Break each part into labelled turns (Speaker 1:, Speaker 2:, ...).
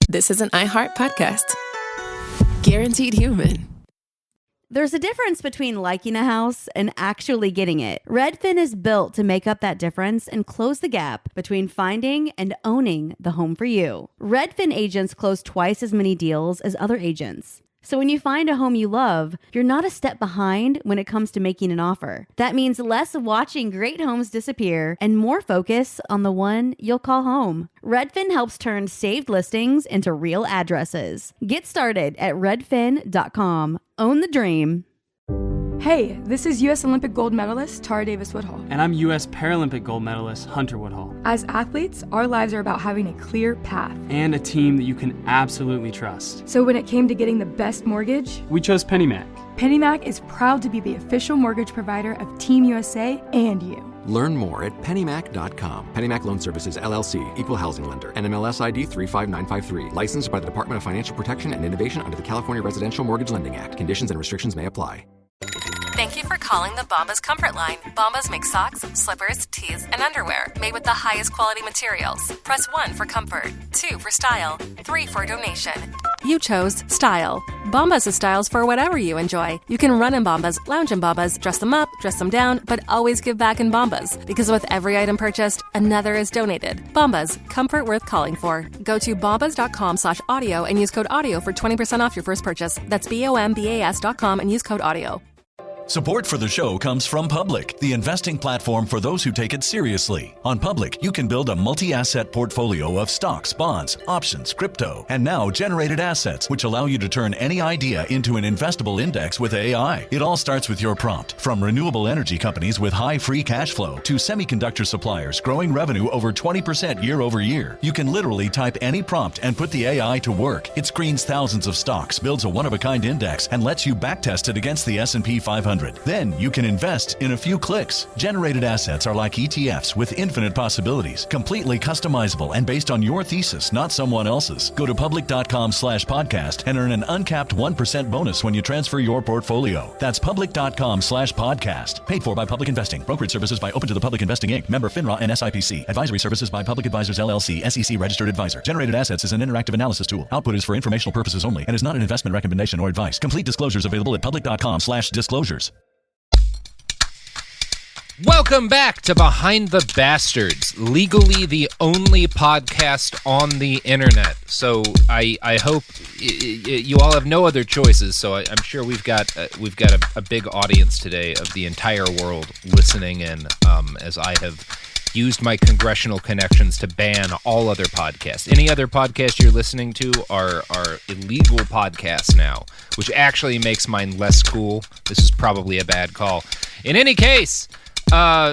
Speaker 1: This is an iHeart podcast. Guaranteed human.
Speaker 2: There's a difference between liking a house and actually getting it. Redfin is built to make up that difference and close the gap between finding and owning the home for you. Redfin agents close twice as many deals as other agents. So when you find a home you love, you're not a step behind when it comes to making an offer. That means less watching great homes disappear and more focus on the one you'll call home. Redfin helps turn saved listings into real addresses. Get started at redfin.com. Own the dream.
Speaker 3: Hey, this is U.S. Olympic gold medalist Tara Davis-Woodhull.
Speaker 4: And I'm U.S. Paralympic gold medalist Hunter Woodhull.
Speaker 3: As athletes, our lives are about having a clear path.
Speaker 4: And a team that you can absolutely trust.
Speaker 3: So when it came to getting the best mortgage,
Speaker 4: we chose PennyMac.
Speaker 3: PennyMac is proud to be the official mortgage provider of Team USA and you.
Speaker 5: Learn more at pennymac.com. PennyMac Loan Services, LLC, Equal Housing Lender, NMLS ID 35953. Licensed by the Department of Financial Protection and Innovation under the California Residential Mortgage Lending Act. Conditions and restrictions may apply.
Speaker 6: Thank you for calling the Bombas Comfort Line. Bombas make socks, slippers, tees, and underwear made with the highest quality materials. Press 1 for comfort, 2 for style, 3 for donation. You chose style. Bombas has styles for whatever you enjoy. You can run in Bombas, lounge in Bombas, dress them up, dress them down, but always give back in Bombas. Because with every item purchased, another is donated. Bombas, comfort worth calling for. Go to bombas.com/audio and use code AUDIO for 20% off your first purchase. That's BOMBAS.com and use code AUDIO.
Speaker 7: Support for the show comes from Public, the investing platform for those who take it seriously. On Public, you can build a multi-asset portfolio of stocks, bonds, options, crypto, and now generated assets, which allow you to turn any idea into an investable index with AI. It all starts with your prompt. From renewable energy companies with high free cash flow to semiconductor suppliers growing revenue over 20% year over year. You can literally type any prompt and put the AI to work. It screens thousands of stocks, builds a one-of-a-kind index, and lets you backtest it against the S&P 500. Then you can invest in a few clicks. Generated assets are like ETFs with infinite possibilities, completely customizable and based on your thesis, not someone else's. Go to public.com/podcast and earn an uncapped 1% bonus when you transfer your portfolio. That's public.com/podcast. Paid for by Public Investing. Brokerage services by Open to the Public Investing Inc. Member FINRA and SIPC. Advisory services by Public Advisors LLC, SEC registered advisor. Generated assets is an interactive analysis tool. Output is for informational purposes only and is not an investment recommendation or advice. Complete disclosures available at public.com/disclosures.
Speaker 8: Welcome back to Behind the Bastards, legally the only podcast on the internet. So I hope you all have no other choices. So I'm sure we've got a big audience today of the entire world listening in, as I have used my congressional connections to ban all other podcasts. Any other podcast you're listening to are illegal podcasts now, which actually makes mine less cool. This is probably a bad call. In any case,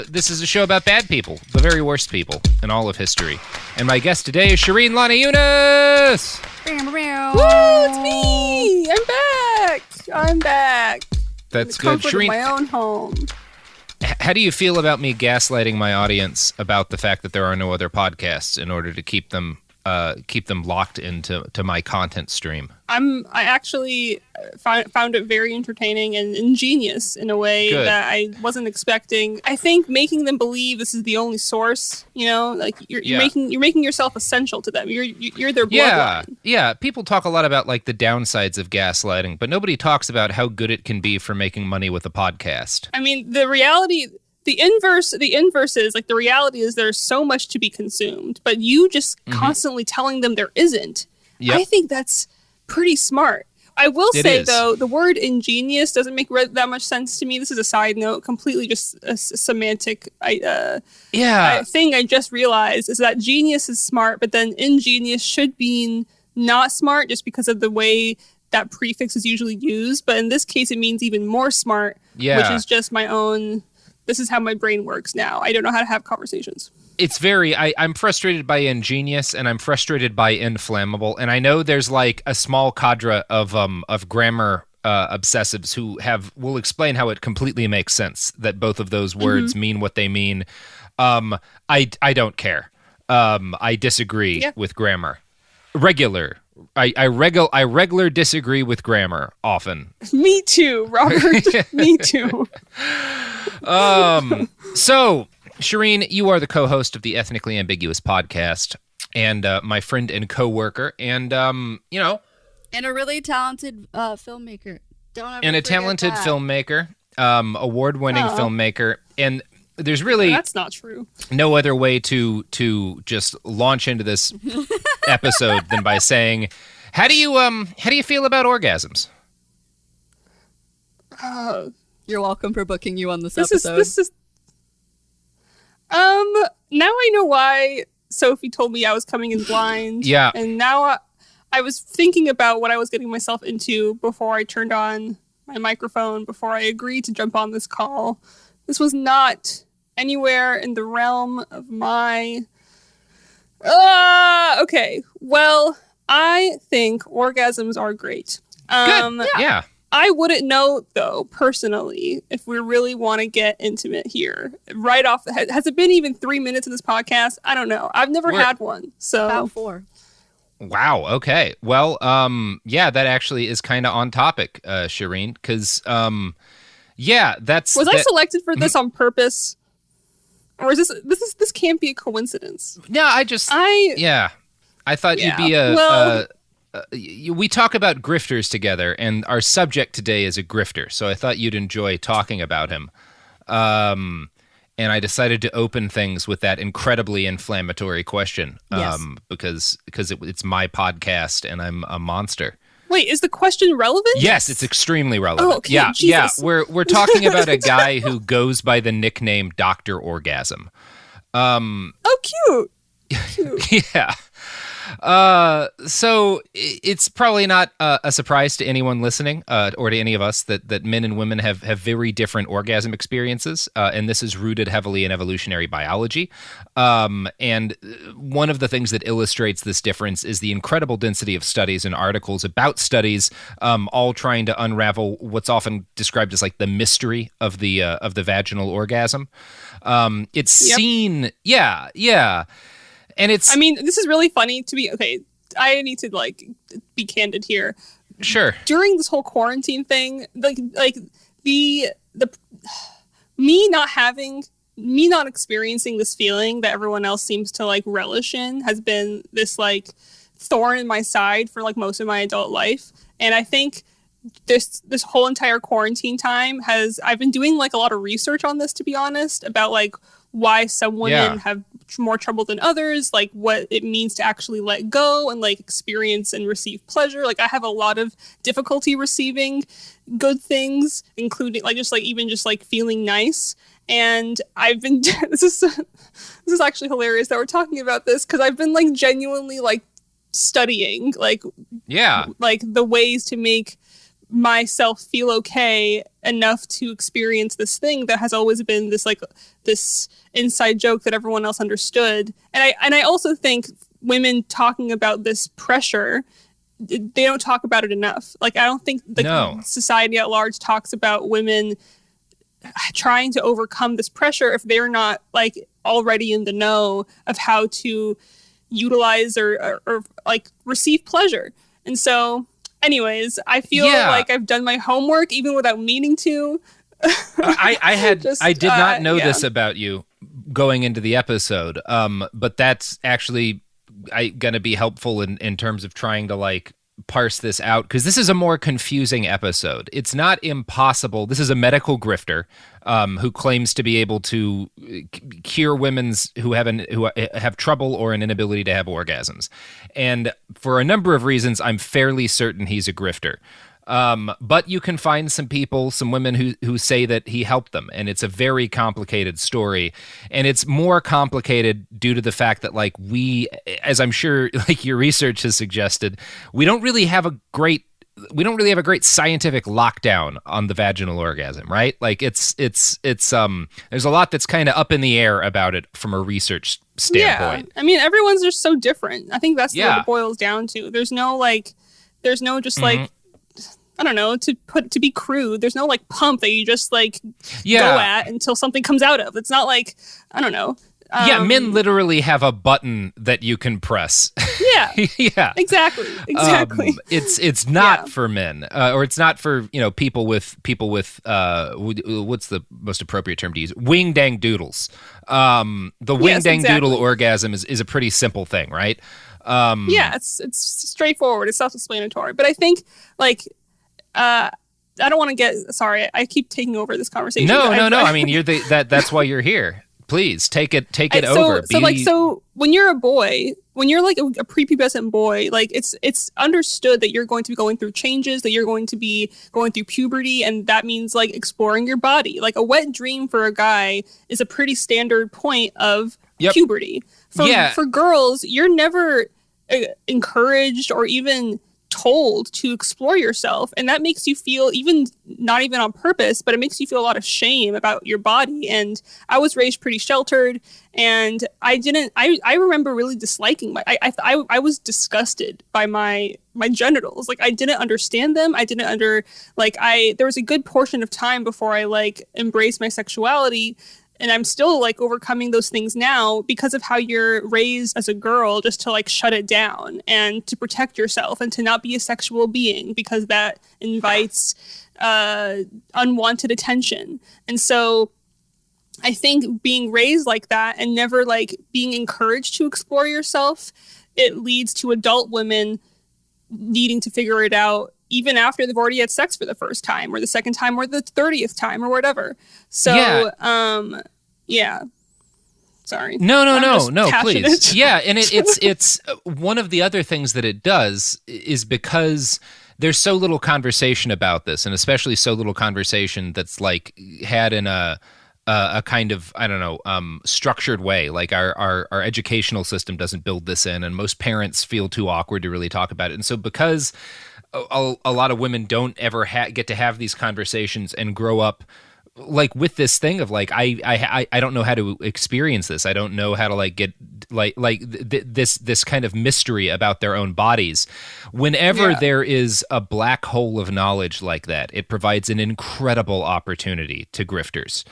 Speaker 8: this is a show about bad people, the very worst people in all of history. And my guest today is Shereen Lani Younes!
Speaker 9: Woo, it's me! I'm back!
Speaker 8: That's
Speaker 9: good.
Speaker 8: Shereen,
Speaker 9: in my own home.
Speaker 8: How do you feel about me gaslighting my audience about the fact that there are no other podcasts in order to keep them locked into my content stream?
Speaker 9: I actually found it very entertaining and ingenious in a way that I wasn't expecting. I think making them believe this is the only source, like you're making yourself essential to them. You're their bloodline.
Speaker 8: Yeah. People talk a lot about like the downsides of gaslighting, but nobody talks about how good it can be for making money with a podcast.
Speaker 9: I mean, the reality. The inverse is like the reality is there's so much to be consumed, but you just constantly telling them there isn't. Yep. I think that's pretty smart. I will say, though, the word ingenious doesn't make that much sense to me. This is a side note, completely just a semantic thing I just realized is that genius is smart, but then ingenious should mean not smart just because of the way that prefix is usually used. But in this case, it means even more smart, which is just my own... This is how my brain works now. I don't know how to have conversations.
Speaker 8: It's I'm frustrated by ingenious and I'm frustrated by inflammable. And I know there's like a small cadre of grammar obsessives who will explain how it completely makes sense that both of those words mean what they mean. I don't care. I disagree with grammar. I regular disagree with grammar often.
Speaker 9: Me too, Robert. Me too.
Speaker 8: So, Shereen, you are the co-host of the Ethnically Ambiguous podcast. and my friend and coworker, and you know,
Speaker 10: and a really talented filmmaker.
Speaker 8: And a talented filmmaker, award-winning filmmaker, and there's really
Speaker 9: that's not true.
Speaker 8: No other way to just launch into this episode than by saying, how do you feel about orgasms?
Speaker 10: You're welcome for booking you on this episode.
Speaker 9: Now I know why Sophie told me I was coming in blind.
Speaker 8: Yeah,
Speaker 9: and now I was thinking about what I was getting myself into before I turned on my microphone, before I agreed to jump on this call. This was not anywhere in the realm of my... Okay, well, I think orgasms are great.
Speaker 8: Good, yeah.
Speaker 9: I wouldn't know, though, personally, if we really want to get intimate here. Right off the head. Has it been even 3 minutes of this podcast? I don't know. I've never had one, so...
Speaker 10: About 4.
Speaker 8: Wow. Okay. Well, yeah, that actually is kind of on topic, Shereen, because, yeah, that's...
Speaker 9: I selected for this on purpose? Or is this can't be a coincidence?
Speaker 8: No, I thought you'd be we talk about grifters together, and our subject today is a grifter, so I thought you'd enjoy talking about him. And I decided to open things with that incredibly inflammatory question, because it's my podcast and I'm a monster.
Speaker 9: Wait, is the question relevant?
Speaker 8: Yes, it's extremely relevant.
Speaker 9: Oh, okay,
Speaker 8: yeah,
Speaker 9: Jesus.
Speaker 8: yeah. We're talking about a guy who goes by the nickname Doctor Orgasm.
Speaker 9: Oh, cute.
Speaker 8: Yeah. So it's probably not a surprise to anyone listening, or to any of us that men and women have very different orgasm experiences, and this is rooted heavily in evolutionary biology. And one of the things that illustrates this difference is the incredible density of studies and articles about studies, all trying to unravel what's often described as like the mystery of the vaginal orgasm. It's seen, yeah. And it's...
Speaker 9: I mean, this is really funny to be... Okay, I need to, be candid here.
Speaker 8: Sure.
Speaker 9: During this whole quarantine thing, me not experiencing this feeling that everyone else seems to, relish in has been this, thorn in my side for, most of my adult life. And I think this whole entire quarantine time I've been doing, a lot of research on this, to be honest, about, why some women have more trouble than others, what it means to actually let go and experience and receive pleasure. I have a lot of difficulty receiving good things, including just feeling nice. And I've been this is actually hilarious that we're talking about this, because I've been genuinely studying the ways to make myself feel okay enough to experience this thing that has always been this this inside joke that everyone else understood. And I also think women talking about this pressure, they don't talk about it enough. I don't think society at large talks about women trying to overcome this pressure if they're not already in the know of how to utilize or receive pleasure. And so anyways, I feel like I've done my homework even without meaning to.
Speaker 8: I did not know this about you going into the episode, but that's actually going to be helpful in terms of trying to parse this out, because this is a more confusing episode. It's not impossible. This is a medical grifter who claims to be able to cure women who have trouble or an inability to have orgasms. And for a number of reasons, I'm fairly certain he's a grifter. But you can find some women who say that he helped them, and it's a very complicated story. And it's more complicated due to the fact that we, as I'm sure your research has suggested, we don't really have a great scientific lockdown on the vaginal orgasm, right? It's there's a lot that's kind of up in the air about it from a research standpoint.
Speaker 9: Yeah. I mean, everyone's just so different. I think that's what it boils down to. There's no I don't know, to be crude, there's no pump that you just go at until something comes out of. It's not I don't know.
Speaker 8: Men literally have a button that you can press.
Speaker 9: Yeah.
Speaker 8: Yeah.
Speaker 9: Exactly.
Speaker 8: It's not for men, or it's not for, people with what's the most appropriate term to use? Wing dang doodles. The wing dang doodle orgasm is a pretty simple thing, right?
Speaker 9: It's straightforward. It's self-explanatory. But I think I don't want to get sorry. I keep taking over this conversation.
Speaker 8: No. I mean, you're that's why you're here. Please take it over.
Speaker 9: So when you're a boy, when you're like a prepubescent boy, like it's understood that you're going to be going through changes, that you're going to be going through puberty, and that means like exploring your body. Like a wet dream for a guy is a pretty standard point of puberty. For girls, you're never encouraged or even told to explore yourself, and that makes you feel, even not even on purpose, but it makes you feel a lot of shame about your body. And I was raised pretty sheltered, and I remember really disliking I was disgusted by my genitals. Like I didn't understand them. There was a good portion of time before I embraced my sexuality. And I'm still overcoming those things now because of how you're raised as a girl, just to shut it down and to protect yourself and to not be a sexual being, because that invites unwanted attention. And so I think being raised like that and never being encouraged to explore yourself, it leads to adult women needing to figure it out even after they've already had sex for the first time or the second time or the 30th time or whatever. So, sorry.
Speaker 8: No, please. Yeah. And it's one of the other things that it does is because there's so little conversation about this, and especially so little conversation that's had in a kind of, structured way. Like our educational system doesn't build this in, and most parents feel too awkward to really talk about it. And so because a lot of women don't ever get to have these conversations and grow up with this thing of I don't know how to experience this. I don't know how to get this kind of mystery about their own bodies. Whenever there is a black hole of knowledge like that, it provides an incredible opportunity to grifters.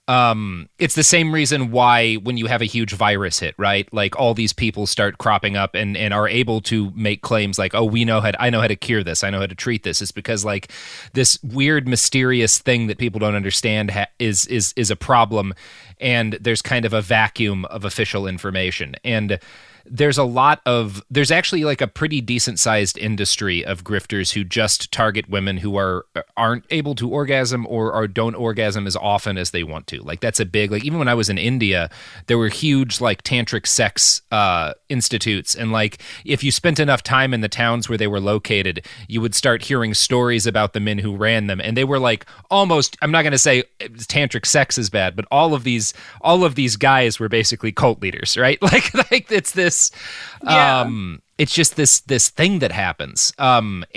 Speaker 8: It's the same reason why when you have a huge virus hit, right? All these people start cropping up and are able to make claims oh, I know how to cure this. I know how to treat this. It's because this weird, mysterious thing that people don't understand is a problem. And there's kind of a vacuum of official information. And there's actually a pretty decent sized industry of grifters who just target women who aren't able to orgasm or don't orgasm as often as they want to. That's a big, even when I was in India, there were huge tantric sex institutes. And if you spent enough time in the towns where they were located, you would start hearing stories about the men who ran them. And they were almost, I'm not going to say tantric sex is bad, but all of these guys were basically cult leaders, right? It's this, it's just this thing that happens. That's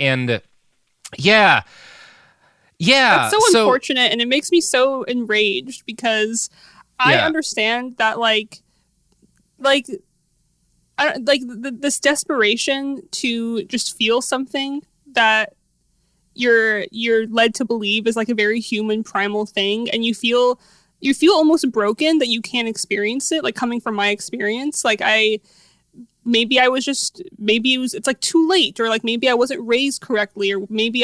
Speaker 9: so unfortunate, and it makes me so enraged because I understand that this desperation to just feel something that you're led to believe is a very human primal thing, and you feel almost broken that you can't experience it. Coming from my experience, maybe it's too late, or maybe I wasn't raised correctly, or maybe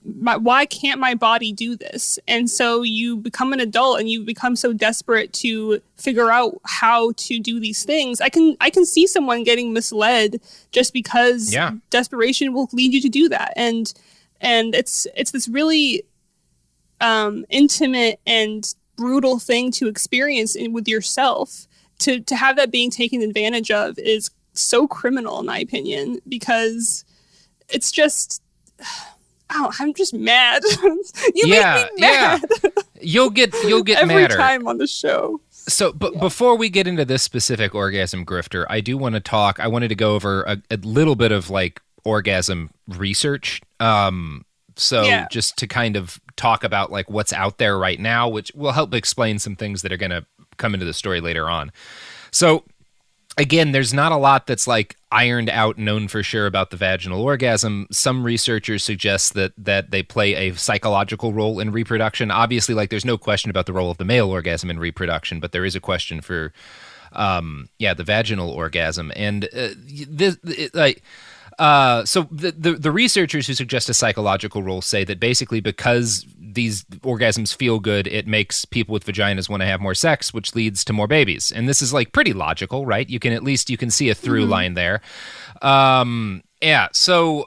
Speaker 9: why can't my body do this? And so you become an adult and you become so desperate to figure out how to do these things. I can see someone getting misled just because desperation will lead you to do that. And it's this really intimate and brutal thing to experience with yourself. To have that being taken advantage of is so criminal, in my opinion, because it's just, I'm just mad. You make me mad.
Speaker 8: You'll get
Speaker 9: every
Speaker 8: madder
Speaker 9: time on the show.
Speaker 8: So, before we get into this specific orgasm grifter, I do want to talk. I wanted to go over a little bit of orgasm research. Just to kind of talk about what's out there right now, which will help explain some things that are going to come into the story later on. So Again, there's not a lot that's like ironed out, known for sure about the vaginal orgasm. Some researchers suggest that they play a psychological role in reproduction. Obviously, like there's no question about the role of the male orgasm in reproduction, but there is a question for, the vaginal orgasm. And so the researchers who suggest a psychological role say that basically because these orgasms feel good, it makes people with vaginas want to have more sex, which leads to more babies. And this is like pretty logical, right? You can see a through line there. So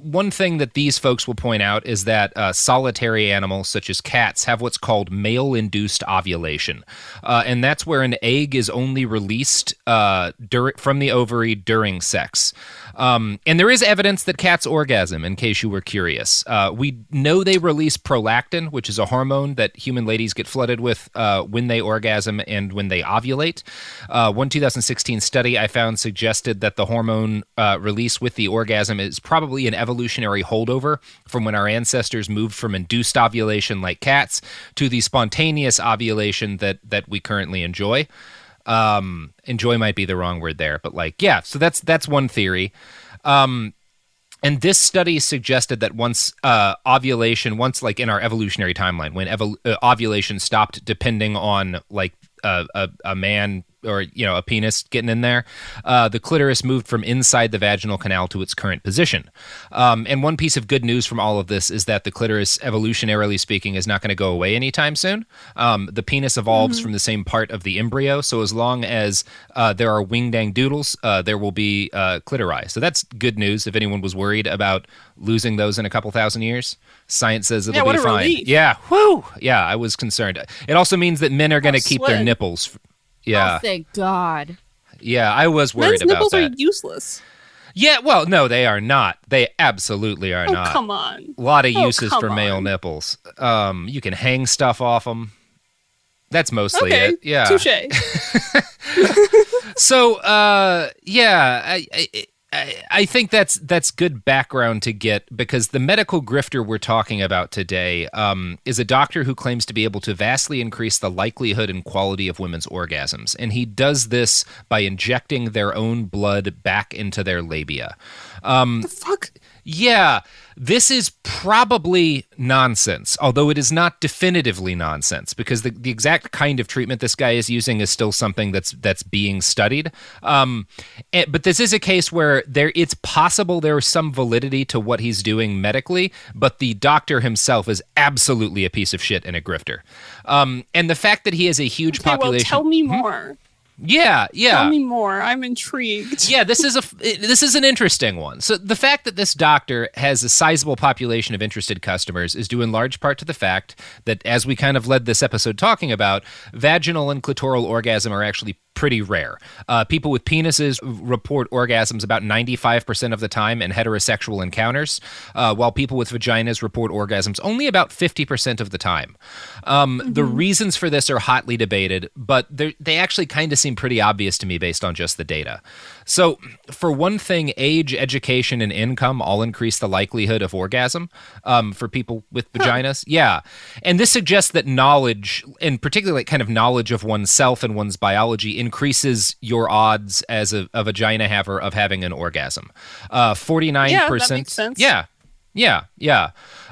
Speaker 8: one thing that these folks will point out is that solitary animals such as cats have what's called male-induced ovulation. And that's where an egg is only released from the ovary during sex. And there is evidence that cats orgasm, in case you were curious. We know they release prolactin, which is a hormone that human ladies get flooded with when they orgasm and when they ovulate. One 2016 study I found suggested that the hormone release with the orgasm is probably an evolutionary holdover from when our ancestors moved from induced ovulation like cats to the spontaneous ovulation that we currently enjoy. Enjoy might be the wrong word there, but so that's one theory. And this study suggested that once like in our evolutionary timeline, when ovulation stopped depending on like a man or a penis getting in there, the clitoris moved from inside the vaginal canal to its current position. And one piece of good news from all of this is that the clitoris, evolutionarily speaking, is not going to go away anytime soon. The penis evolves from the same part of the embryo, so as long as there are wing-dang doodles, there will be clitori. So that's good news if anyone was worried about losing those in a couple thousand years. Science says it'll be fine.
Speaker 9: Relief.
Speaker 8: Yeah, whoo! Yeah, I was concerned. It also means that men are going to keep their nipples. Yeah.
Speaker 10: Oh, thank God.
Speaker 8: Yeah, I was worried
Speaker 9: Men's
Speaker 8: about that.
Speaker 9: nipples are useless.
Speaker 8: Yeah, well, no, they are not. They absolutely are not.
Speaker 9: Come on.
Speaker 8: A lot of uses for male nipples. You can hang stuff off them. That's mostly it. Yeah.
Speaker 9: Touche.
Speaker 8: So, I think that's good background to get, because the medical grifter we're talking about today is a doctor who claims to be able to vastly increase the likelihood and quality of women's orgasms. And he does this by injecting their own blood back into their labia.
Speaker 9: The fuck?
Speaker 8: Yeah, this is probably nonsense, although it is not definitively nonsense, because the exact kind of treatment this guy is using is still something that's being studied. But this is a case where it's possible there is some validity to what he's doing medically, but the doctor himself is absolutely a piece of shit and a grifter. And the fact that he has a huge population...
Speaker 9: Well, tell me more.
Speaker 8: Yeah.
Speaker 9: Tell me more. I'm intrigued.
Speaker 8: Yeah, this is an interesting one. So the fact that this doctor has a sizable population of interested customers is due in large part to the fact that, as we kind of led this episode talking about, vaginal and clitoral orgasm are actually pretty rare. People with penises report orgasms about 95% of the time in heterosexual encounters, while people with vaginas report orgasms only about 50% of the time. The reasons for this are hotly debated, but they actually kind of seem pretty obvious to me based on just the data. So, for one thing, age, education, and income all increase the likelihood of orgasm for people with vaginas. Yeah. And this suggests that knowledge, and particularly kind of knowledge of oneself and one's biology, increases your odds as a vagina haver of having an orgasm. 49%.
Speaker 9: Yeah, that makes sense.
Speaker 8: Yeah.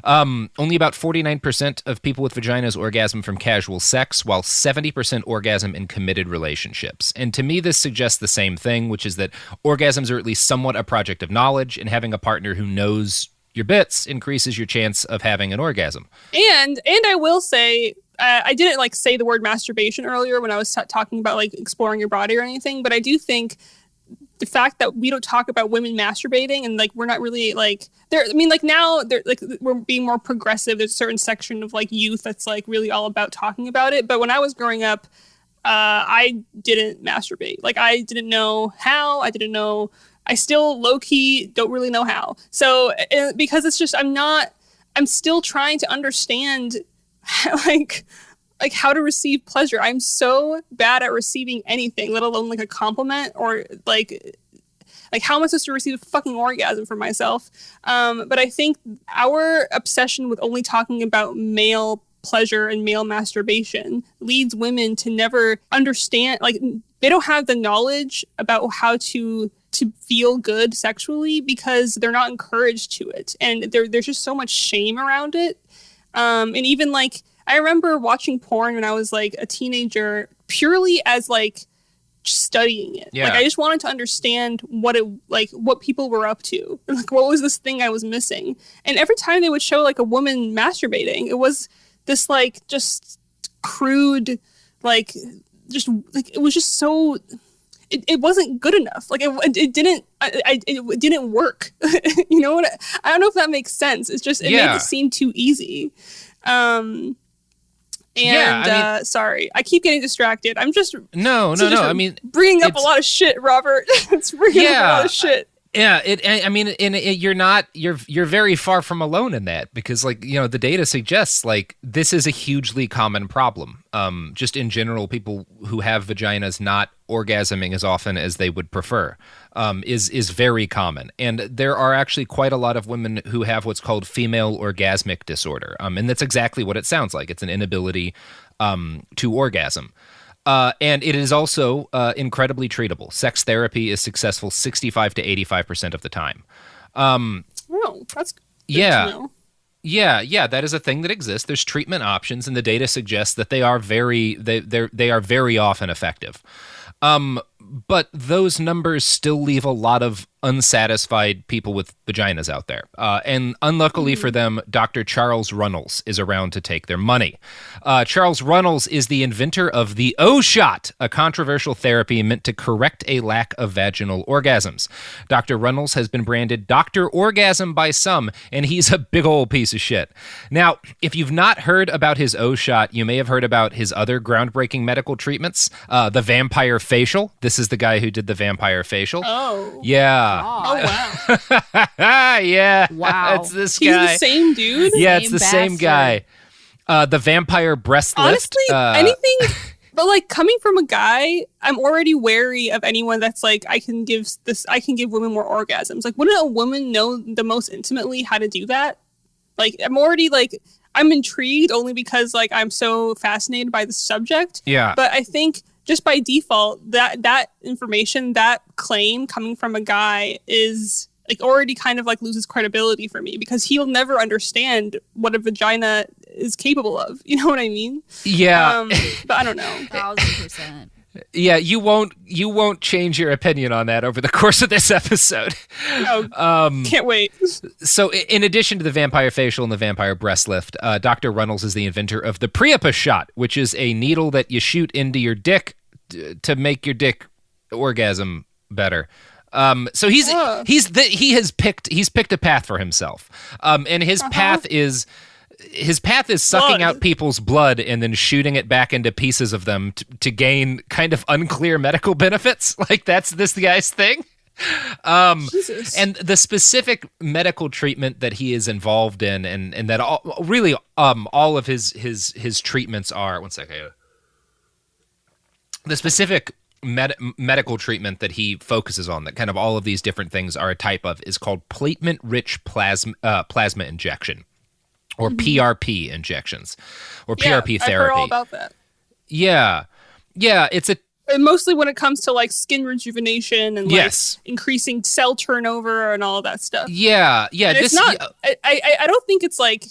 Speaker 8: Only about 49% of people with vaginas orgasm from casual sex, while 70% orgasm in committed relationships. And to me, this suggests the same thing, which is that orgasms are at least somewhat a project of knowledge, and having a partner who knows your bits increases your chance of having an orgasm.
Speaker 9: And I will say, I didn't say the word masturbation earlier when I was talking about exploring your body or anything, but I do think the fact that we don't talk about women masturbating and we're not really now we're being more progressive. There's a certain section of youth that's really all about talking about it. But when I was growing up, I didn't masturbate. I didn't know how. I still low key don't really know how. So because it's just I'm still trying to understand how to receive pleasure. I'm so bad at receiving anything, let alone a compliment or how am I supposed to receive a fucking orgasm for myself? But I think our obsession with only talking about male pleasure and male masturbation leads women to never understand, they don't have the knowledge about how to feel good sexually because they're not encouraged to it. And there's just so much shame around it. And even like, I remember watching porn when I was like a teenager purely as like studying it.
Speaker 8: Yeah.
Speaker 9: Like I just wanted to understand what people were up to. Like what was this thing I was missing? And every time they would show like a woman masturbating, it was this like just crude, like just like it was just so it wasn't good enough. Like it didn't work. You know what? I don't know if that makes sense. It's just, it made it seem too easy. Sorry, I keep getting distracted. I'm just
Speaker 8: no. I mean,
Speaker 9: bringing up a lot of shit, Robert. It's bringing up a lot of shit.
Speaker 8: Yeah, you're very far from alone in that, because like, you know, the data suggests like this is a hugely common problem. Just in general, people who have vaginas not orgasming as often as they would prefer is very common. And there are actually quite a lot of women who have what's called female orgasmic disorder. And that's exactly what it sounds like. It's an inability to orgasm. And it is also incredibly treatable. Sex therapy is successful 65 to 85% of the time.
Speaker 9: That's good to know.
Speaker 8: Yeah, that is a thing that exists. There's treatment options, and the data suggests that they are very often effective. But those numbers still leave a lot of unsatisfied people with vaginas out there. And unluckily for them, Doctor Charles Runels is around to take their money. Charles Runels is the inventor of the O-Shot, a controversial therapy meant to correct a lack of vaginal orgasms. Dr. Runels has been branded Dr. Orgasm by some, and he's a big old piece of shit. Now, if you've not heard about his O-Shot, you may have heard about his other groundbreaking medical treatments, the vampire facial. This is the guy who did the vampire facial.
Speaker 9: Oh.
Speaker 8: Yeah.
Speaker 9: Oh,
Speaker 8: wow. Yeah.
Speaker 2: Wow.
Speaker 8: It's this guy.
Speaker 9: He's the same dude?
Speaker 8: Yeah, it's the same guy. The vampire breast lift.
Speaker 9: Honestly, anything, but like coming from a guy, I'm already wary of anyone that's like, I can give women more orgasms. Like, wouldn't a woman know the most intimately how to do that? Like, I'm intrigued only because like I'm so fascinated by the subject.
Speaker 8: Yeah.
Speaker 9: But I think just by default, that information, that claim coming from a guy is like already kind of like loses credibility for me, because he'll never understand what a vagina is capable of. You know what I mean?
Speaker 8: Yeah.
Speaker 9: But I don't know.
Speaker 10: 1,000%.
Speaker 8: Yeah, you won't change your opinion on that over the course of this episode.
Speaker 9: Oh, can't wait.
Speaker 8: So in addition to the vampire facial and the vampire breast lift, Dr. Runels is the inventor of the Priapus shot, which is a needle that you shoot into your dick to make your dick orgasm better. So he has picked a path for himself. And his path is sucking out people's blood and then shooting it back into pieces of them to gain kind of unclear medical benefits. Like that's this guy's thing. And the specific medical treatment that he is involved in, and that all of his treatments are. One second. The specific medical treatment that he focuses on, that kind of all of these different things are a type of, is called platelet-rich plasma injection, or PRP injections, or PRP therapy.
Speaker 9: I've heard all about that.
Speaker 8: Yeah, it's a.
Speaker 9: And mostly when it comes to like skin rejuvenation and like increasing cell turnover and all of that stuff.
Speaker 8: Yeah.
Speaker 9: And it's not. I don't think it's like.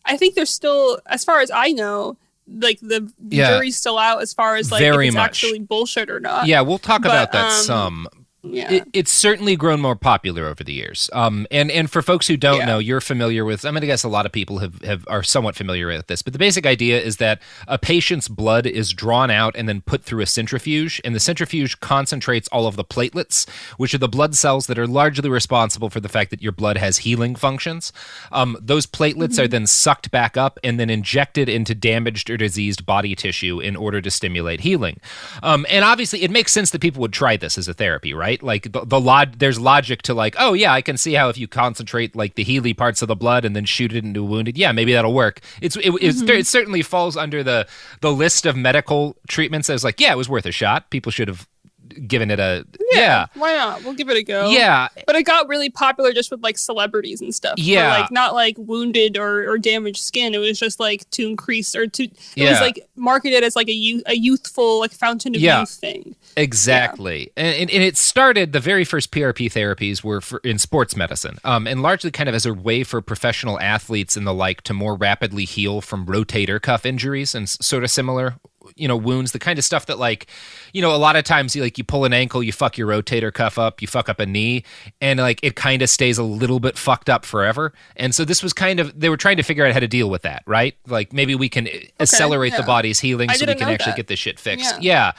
Speaker 9: I think there's still, as far as I know, like the jury's still out as far as like if it's actually bullshit or not.
Speaker 8: Yeah, we'll talk about that some.
Speaker 9: Yeah.
Speaker 8: It's certainly grown more popular over the years. And for folks who don't know, you're familiar with, I'm going to guess a lot of people are somewhat familiar with this, but the basic idea is that a patient's blood is drawn out and then put through a centrifuge, and the centrifuge concentrates all of the platelets, which are the blood cells that are largely responsible for the fact that your blood has healing functions. Those platelets are then sucked back up and then injected into damaged or diseased body tissue in order to stimulate healing. And obviously it makes sense that people would try this as a therapy, right? Like there's logic to like, oh yeah, I can see how if you concentrate like the healy parts of the blood and then shoot it into a wounded, yeah, maybe that'll work. It certainly falls under the list of medical treatments as like, yeah, it was worth a shot. People should have given it a
Speaker 9: Why not? We'll give it a go.
Speaker 8: Yeah,
Speaker 9: but it got really popular just with like celebrities and stuff.
Speaker 8: Yeah,
Speaker 9: for, like not like wounded or damaged skin. It was just like to increase or to. It was like marketed as like a youthful like fountain of youth thing.
Speaker 8: Exactly, and it started. The very first PRP therapies were in sports medicine, and largely kind of as a way for professional athletes and the like to more rapidly heal from rotator cuff injuries and sort of similar, wounds, the kind of stuff that like, a lot of times you pull an ankle, you fuck your rotator cuff up, you fuck up a knee, and like it kind of stays a little bit fucked up forever. And so this was they were trying to figure out how to deal with that, right? Like maybe we can accelerate the body's healing so we can actually get this shit fixed. Yeah.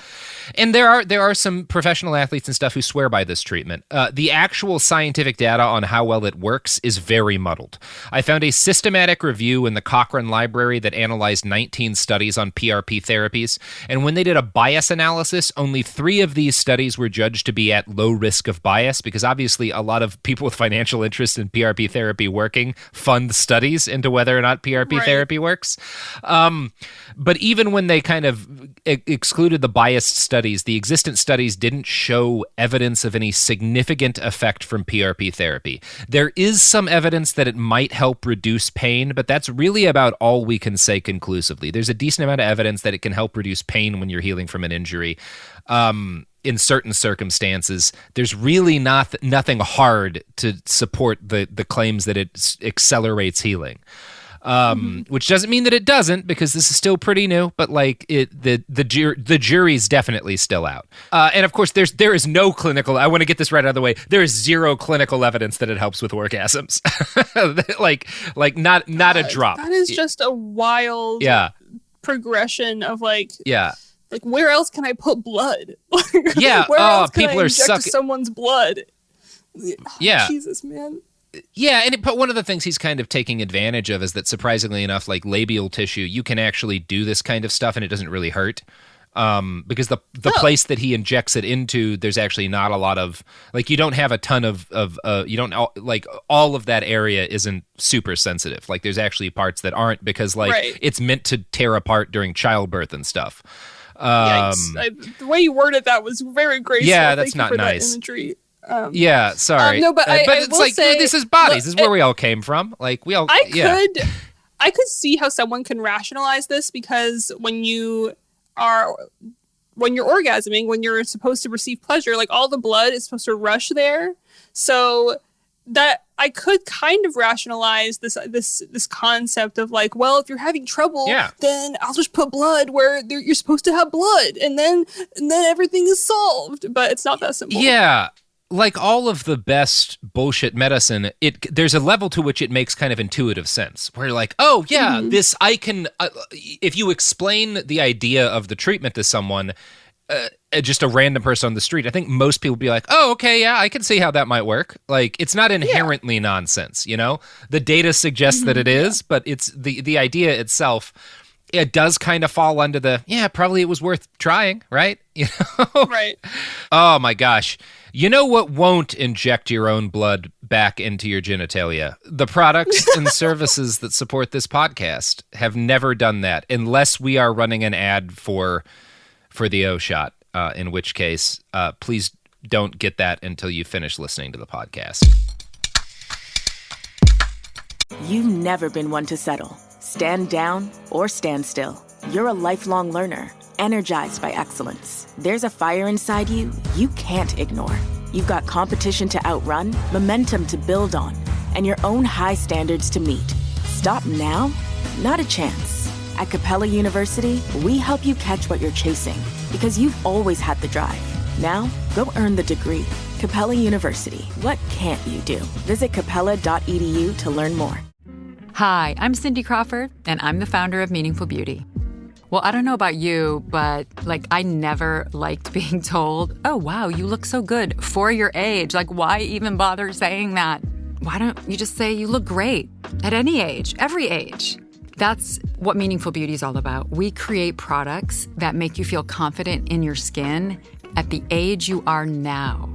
Speaker 8: And there are some professional athletes and stuff who swear by this treatment. The actual scientific data on how well it works is very muddled. I found a systematic review in the Cochrane Library that analyzed 19 studies on PRP therapies, and when they did a bias analysis, only 3 of these studies were judged to be at low risk of bias, because obviously a lot of people with financial interest in PRP therapy working fund studies into whether or not PRP therapy works. But even when they kind of excluded the biased studies, the existent studies didn't show evidence of any significant effect from PRP therapy. There is some evidence that it might help reduce pain, but that's really about all we can say conclusively. There's a decent amount of evidence that it can help reduce pain when you're healing from an injury. In certain circumstances, there's really nothing hard to support the claims that it accelerates healing. Which doesn't mean that it doesn't, because this is still pretty new, but like the jury's definitely still out. And of course, there is no clinical. I want to get this right out of the way. There is zero clinical evidence that it helps with orgasms. like not a drop.
Speaker 9: That is just a wild progression of like where else can I put blood? Where else can
Speaker 8: people
Speaker 9: I
Speaker 8: are
Speaker 9: inject someone's blood?
Speaker 8: Yeah,
Speaker 9: Jesus, man.
Speaker 8: Yeah, but one of the things he's kind of taking advantage of is that, surprisingly enough, like labial tissue, you can actually do this kind of stuff and it doesn't really hurt. Because the place that he injects it into, there's actually not a lot of, like, you don't have a ton of you don't, like, all of that area isn't super sensitive. Like, there's actually parts that aren't, because, like, it's meant to tear apart during childbirth and stuff.
Speaker 9: The way you worded that was very graceful.
Speaker 8: Yeah, that's not nice.
Speaker 9: That imagery.
Speaker 8: Sorry.
Speaker 9: No, but
Speaker 8: it's
Speaker 9: will
Speaker 8: like,
Speaker 9: say,
Speaker 8: this is bodies. This is where we all came from. Like, we all.
Speaker 9: I could see how someone can rationalize this, because when you're orgasming, when you're supposed to receive pleasure, like all the blood is supposed to rush there. So that I could kind of rationalize this concept of like, well, if you're having trouble, then I'll just put blood where you're supposed to have blood, and then everything is solved. But it's not that simple.
Speaker 8: Yeah. Like all of the best bullshit medicine, there's a level to which it makes kind of intuitive sense. Where you're like, oh yeah, this I can. If you explain the idea of the treatment to someone, just a random person on the street, I think most people would be like, oh, okay, yeah, I can see how that might work. Like, it's not inherently nonsense, you know? The data suggests that it is, but it's the idea itself. It does kind of fall under the, probably it was worth trying, right? You know?
Speaker 9: Right.
Speaker 8: Oh my gosh. You know what won't inject your own blood back into your genitalia? The products and services that support this podcast have never done that, unless we are running an ad for the O-Shot, in which case, please don't get that until you finish listening to the podcast.
Speaker 11: You've never been one to settle. Stand down or stand still. You're a lifelong learner, energized by excellence. There's a fire inside you can't ignore. You've got competition to outrun, momentum to build on, and your own high standards to meet. Stop now? Not a chance. At Capella University, we help you catch what you're chasing, because you've always had the drive. Now, go earn the degree. Capella University. What can't you do? Visit capella.edu to learn more.
Speaker 12: Hi, I'm Cindy Crawford, and I'm the founder of Meaningful Beauty. Well, I don't know about you, but I never liked being told, oh, wow, you look so good for your age. Like, why even bother saying that? Why don't you just say you look great at any age, every age? That's what Meaningful Beauty is all about. We create products that make you feel confident in your skin at the age you are now.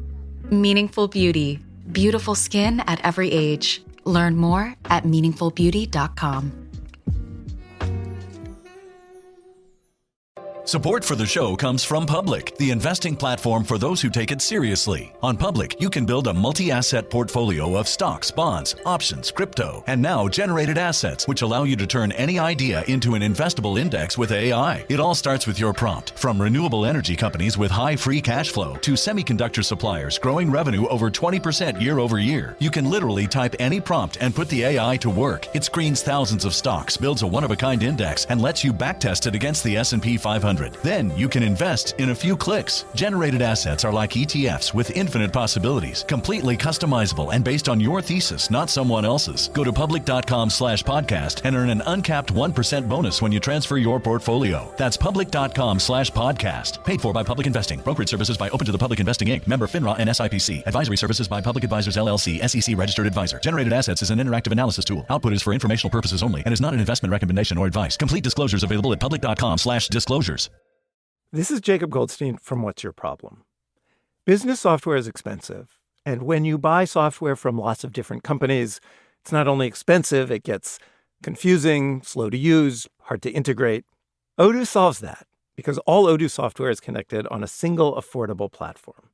Speaker 13: Meaningful Beauty. Beautiful skin at every age. Learn more at meaningfulbeauty.com.
Speaker 7: Support for the show comes from Public, the investing platform for those who take it seriously. On Public, you can build a multi-asset portfolio of stocks, bonds, options, crypto, and now generated assets, which allow you to turn any idea into an investable index with AI. It all starts with your prompt. From renewable energy companies with high free cash flow to semiconductor suppliers growing revenue over 20% year over year, you can literally type any prompt and put the AI to work. It screens thousands of stocks, builds a one-of-a-kind index, and lets you backtest it against the S&P 500. Then you can invest in a few clicks. Generated assets are like ETFs with infinite possibilities, completely customizable and based on your thesis, not someone else's. Go to public.com/podcast and earn an uncapped 1% bonus when you transfer your portfolio. That's public.com/podcast. Paid for by Public Investing. Brokerage services by Open to the Public Investing Inc. Member FINRA and SIPC. Advisory services by Public Advisors LLC, SEC registered advisor. Generated assets is an interactive analysis tool. Output is for informational purposes only and is not an investment recommendation or advice. Complete disclosures available at public.com/disclosures.
Speaker 14: This is Jacob Goldstein from What's Your Problem? Business software is expensive, and when you buy software from lots of different companies, it's not only expensive, it gets confusing, slow to use, hard to integrate. Odoo solves that because all Odoo software is connected on a single affordable platform.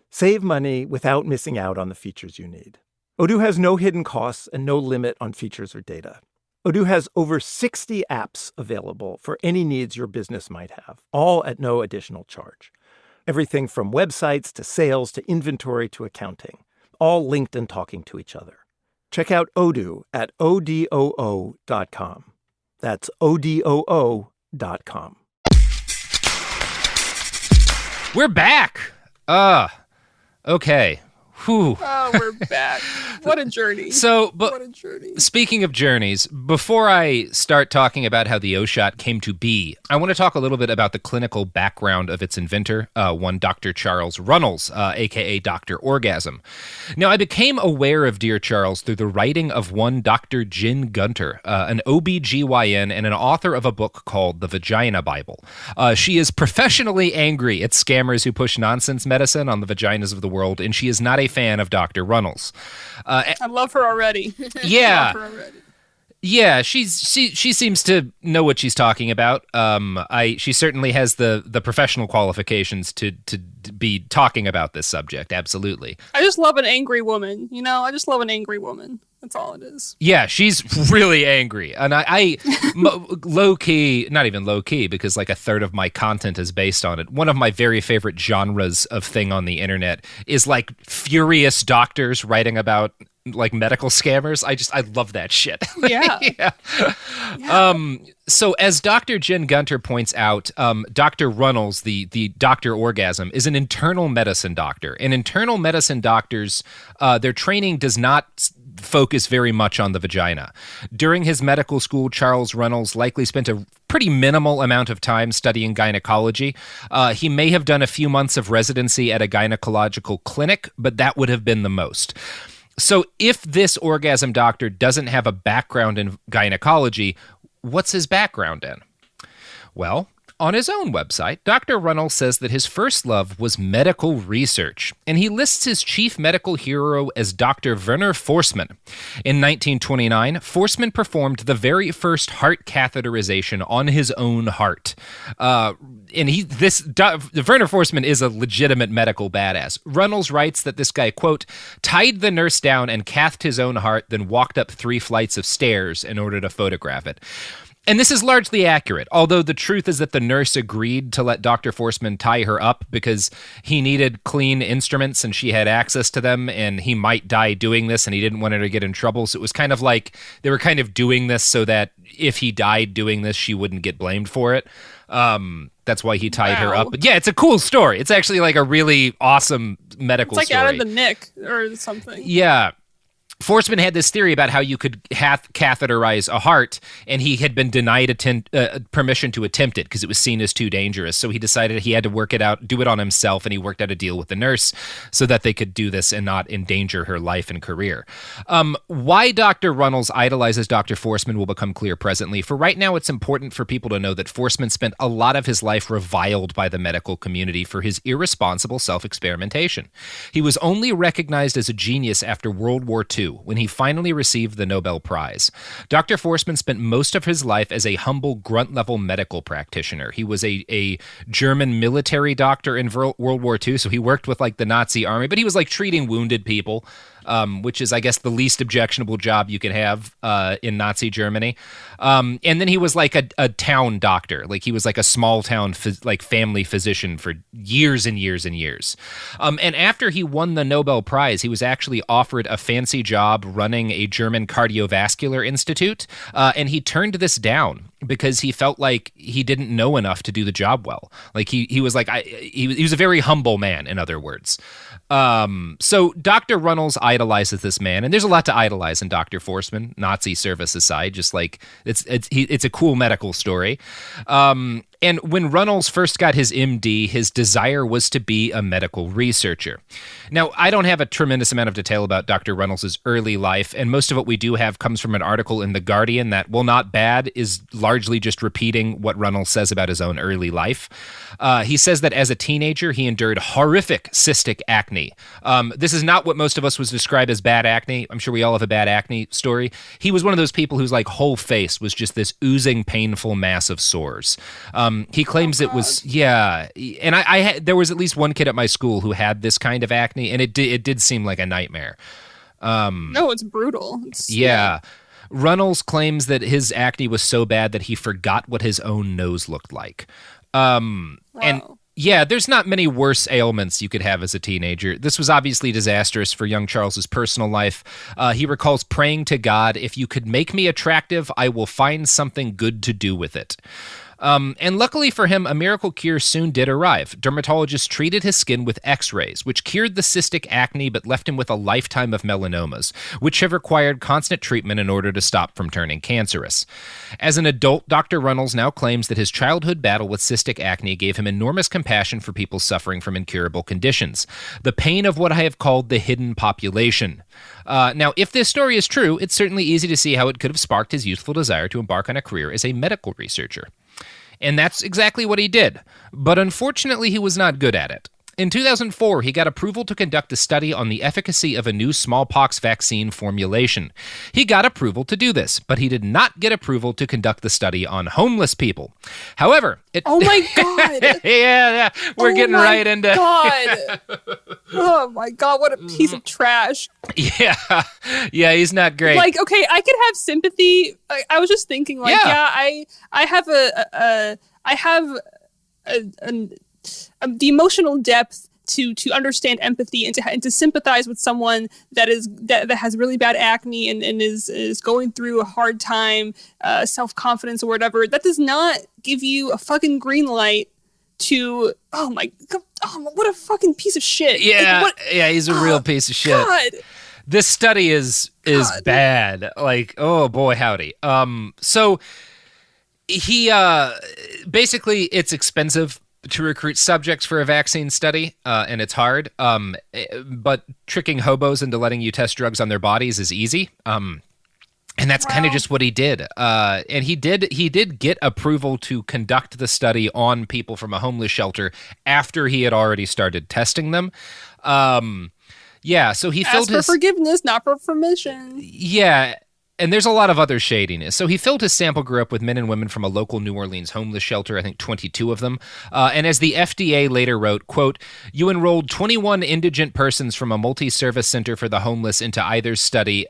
Speaker 14: Save money without missing out on the features you need. Odoo has no hidden costs and no limit on features or data. Odoo has over 60 apps available for any needs your business might have, all at no additional charge. Everything from websites to sales to inventory to accounting, all linked and talking to each other. Check out Odoo at odoo.com. That's odoo.com.
Speaker 8: We're back. Okay. Whew.
Speaker 9: Oh, we're back. What a journey.
Speaker 8: What a journey. Speaking of journeys, before I start talking about how the O-Shot came to be, I want to talk a little bit about the clinical background of its inventor, one Doctor Charles Runels, a.k.a. Dr. Orgasm. Now, I became aware of Dear Charles through the writing of one Dr. Jen Gunter, an OBGYN and an author of a book called The Vagina Bible. She is professionally angry at scammers who push nonsense medicine on the vaginas of the world, and she is not a fan of Dr. Runels.
Speaker 9: I love her already.
Speaker 8: Yeah.
Speaker 9: I love her already.
Speaker 8: Yeah, she seems to know what she's talking about. She certainly has the professional qualifications to be talking about this subject. Absolutely.
Speaker 9: I just love an angry woman. I just love an angry woman. That's all it is.
Speaker 8: Yeah, she's really angry. And I low-key, not even low-key, because like a third of my content is based on it. One of my very favorite genres of thing on the internet is like furious doctors writing about like medical scammers. I love that shit.
Speaker 9: Yeah.
Speaker 8: Yeah. So as Dr. Jen Gunter points out, Dr. Runels, the Dr. Orgasm, is an internal medicine doctor. And internal medicine doctors, their training does not focus very much on the vagina. During his medical school, Charles Runels likely spent a pretty minimal amount of time studying gynecology. He may have done a few months of residency at a gynecological clinic, but that would have been the most. So if this orgasm doctor doesn't have a background in gynecology, what's his background in? Well, on his own website, Dr. Runels says that his first love was medical research, and he lists his chief medical hero as Dr. Werner Forssmann. In 1929, Forssmann performed the very first heart catheterization on his own heart. Werner Forssmann is a legitimate medical badass. Runels writes that this guy, quote, tied the nurse down and cathed his own heart, then walked up 3 flights of stairs in order to photograph it. And this is largely accurate, although the truth is that the nurse agreed to let Dr. Forssmann tie her up because he needed clean instruments and she had access to them, and he might die doing this and he didn't want her to get in trouble. So it was kind of like they were kind of doing this so that if he died doing this, she wouldn't get blamed for it. That's why he tied her up. But yeah, it's a cool story. It's actually like a really awesome medical story.
Speaker 9: It's like out of the Nick or something.
Speaker 8: Yeah. Forssmann had this theory about how you could catheterize a heart, and he had been denied permission to attempt it because it was seen as too dangerous. So he decided he had to work it out, do it on himself, and he worked out a deal with the nurse so that they could do this and not endanger her life and career. Why Dr. Runels idolizes Dr. Forssmann will become clear presently. For right now, it's important for people to know that Forssmann spent a lot of his life reviled by the medical community for his irresponsible self-experimentation. He was only recognized as a genius after World War II, II, when he finally received the Nobel Prize. Dr. Forsman spent most of his life as a humble grunt-level medical practitioner. He was a German military doctor in World War II, so he worked with like the Nazi army, but he was like treating wounded people, which is, I guess, the least objectionable job you could have in Nazi Germany. And then he was like a town doctor. Like he was like a small town family physician for years and years and years. And after he won the Nobel Prize, he was actually offered a fancy job running a German cardiovascular institute. And he turned this down because he felt like he didn't know enough to do the job well. Like he was like, he was a very humble man, in other words. So Dr. Runels idolizes this man, and there's a lot to idolize in Dr. Forsman, Nazi service aside, just like it's a cool medical story. And when Runels first got his MD, his desire was to be a medical researcher. Now, I don't have a tremendous amount of detail about Dr. Runels' early life, and most of what we do have comes from an article in The Guardian that, while not bad, is largely just repeating what Runels says about his own early life. He says that as a teenager, he endured horrific cystic acne. This is not what most of us would describe as bad acne. I'm sure we all have a bad acne story. He was one of those people whose like whole face was just this oozing, painful mass of sores. He claims it was, and I there was at least one kid at my school who had this kind of acne, and it did seem like a nightmare.
Speaker 9: No, it's brutal.
Speaker 8: Runels claims that his acne was so bad that he forgot what his own nose looked like. And there's not many worse ailments you could have as a teenager. This was obviously disastrous for young Charles's personal life. He recalls praying to God, "If you could make me attractive, I will find something good to do with it." And luckily for him, a miracle cure soon did arrive. Dermatologists treated his skin with x-rays, which cured the cystic acne but left him with a lifetime of melanomas, which have required constant treatment in order to stop from turning cancerous. As an adult, Dr. Runels now claims that his childhood battle with cystic acne gave him enormous compassion for people suffering from incurable conditions, the pain of what I have called the hidden population. Now, if this story is true, it's certainly easy to see how it could have sparked his youthful desire to embark on a career as a medical researcher. And that's exactly what he did. But unfortunately, he was not good at it. In 2004, he got approval to conduct a study on the efficacy of a new smallpox vaccine formulation. He got approval to do this, but he did not get approval to conduct the study on homeless people. However,
Speaker 9: Oh my God!
Speaker 8: yeah, we're getting right into...
Speaker 9: Oh my God, what a piece of trash.
Speaker 8: Yeah, he's not great.
Speaker 9: Like, okay, I could have sympathy. I was just thinking, like, I have the emotional depth to understand empathy and to sympathize with someone that has really bad acne and is going through a hard time, self-confidence or whatever. That does not give you a fucking green light to, oh my God, what a fucking piece of shit.
Speaker 8: Yeah, he's a real piece of shit.
Speaker 9: God.
Speaker 8: This study is bad. Like, oh boy, howdy. So he basically, it's expensive to recruit subjects for a vaccine study, and it's hard. But tricking hobos into letting you test drugs on their bodies is easy. And that's kind of just what he did. And he did get approval to conduct the study on people from a homeless shelter after he had already started testing them. So he filled his
Speaker 9: forgiveness, not for permission.
Speaker 8: Yeah. And there's a lot of other shadiness. So he filled his sample group with men and women from a local New Orleans homeless shelter, I think 22 of them. And as the FDA later wrote, quote, "You enrolled 21 indigent persons from a multi-service center for the homeless into either study.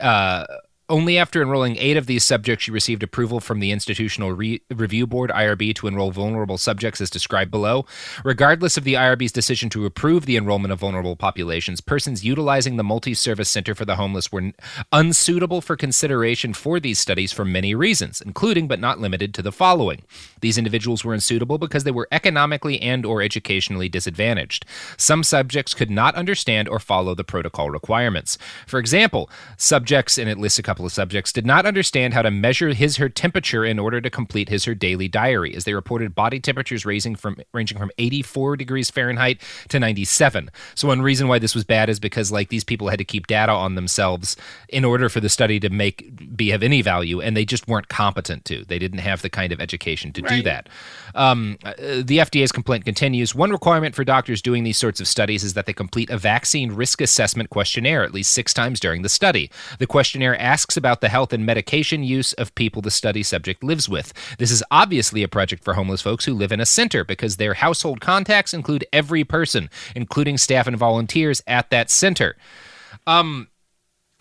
Speaker 8: Only after enrolling 8 of these subjects, you received approval from the Institutional Review Board, IRB, to enroll vulnerable subjects as described below. Regardless of the IRB's decision to approve the enrollment of vulnerable populations, persons utilizing the multi-service center for the homeless were unsuitable for consideration for these studies for many reasons, including but not limited to the following. These individuals were unsuitable because they were economically and or educationally disadvantaged. Some subjects could not understand or follow the protocol requirements. For example, subjects," and it lists a couple couple of subjects did not understand how to measure her temperature in order to complete her daily diary, as they reported body temperatures ranging from 84 degrees Fahrenheit to 97. So one reason why this was bad is because like these people had to keep data on themselves in order for the study to have any value, and they just weren't competent to. They didn't have the kind of education to do that. The FDA's complaint continues. One requirement for doctors doing these sorts of studies is that they complete a vaccine risk assessment questionnaire at least 6 times during the study. The questionnaire asks about the health and medication use of people the study subject lives with. This is obviously a project for homeless folks who live in a center because their household contacts include every person, including staff and volunteers at that center.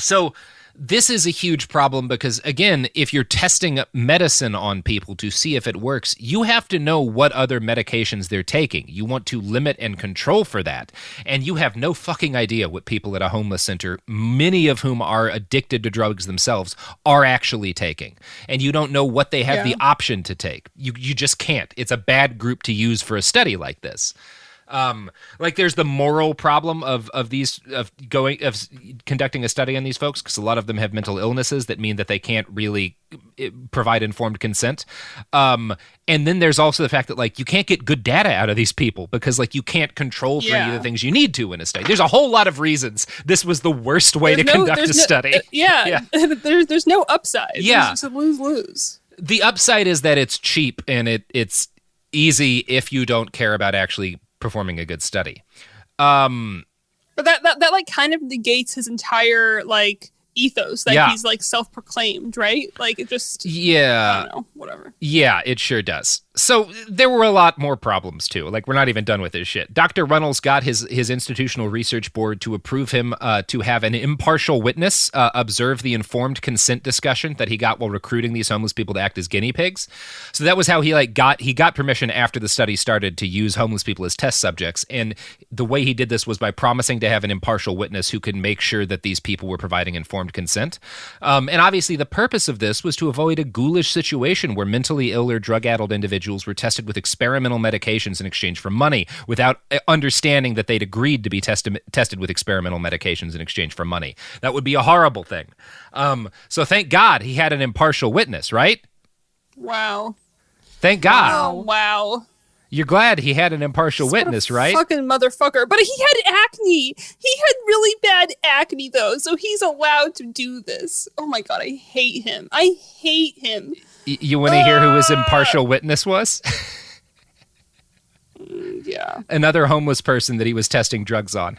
Speaker 8: So this is a huge problem because, again, if you're testing medicine on people to see if it works, you have to know what other medications they're taking. You want to limit and control for that. And you have no fucking idea what people at a homeless center, many of whom are addicted to drugs themselves, are actually taking. And you don't know what they have the option to take. You just can't. It's a bad group to use for a study like this. Like there's the moral problem of conducting a study on these folks, because a lot of them have mental illnesses that mean that they can't really provide informed consent. And then there's also the fact that like you can't get good data out of these people because like you can't control for any of the things you need to in a study. There's a whole lot of reasons this was the worst way to conduct a study.
Speaker 9: There's no upside.
Speaker 8: Yeah.
Speaker 9: It's a lose-lose.
Speaker 8: The upside is that it's cheap and it's easy if you don't care about actually performing a good study.
Speaker 9: But that like kind of negates his entire like ethos that he's like self-proclaimed, right? Like it just I don't know, whatever.
Speaker 8: Yeah, it sure does. So there were a lot more problems too. Like we're not even done with this shit. Dr. Runels got his institutional research board to approve him to have an impartial witness observe the informed consent discussion that he got while recruiting these homeless people to act as guinea pigs. So that was how he got permission after the study started to use homeless people as test subjects. And the way he did this was by promising to have an impartial witness who could make sure that these people were providing informed consent. And obviously the purpose of this was to avoid a ghoulish situation where mentally ill or drug-addled individuals were tested with experimental medications in exchange for money without understanding that they'd agreed to be tested with experimental medications in exchange for money. That would be a horrible thing. So thank God he had an impartial witness, right?
Speaker 9: Wow.
Speaker 8: Thank God.
Speaker 9: Oh, wow.
Speaker 8: You're glad he had an impartial witness, right?
Speaker 9: Fucking motherfucker. But he had acne. He had really bad acne, though, so he's allowed to do this. Oh my God, I hate him. I hate him.
Speaker 8: You want to hear who his impartial witness was?
Speaker 9: Yeah.
Speaker 8: Another homeless person that he was testing drugs on.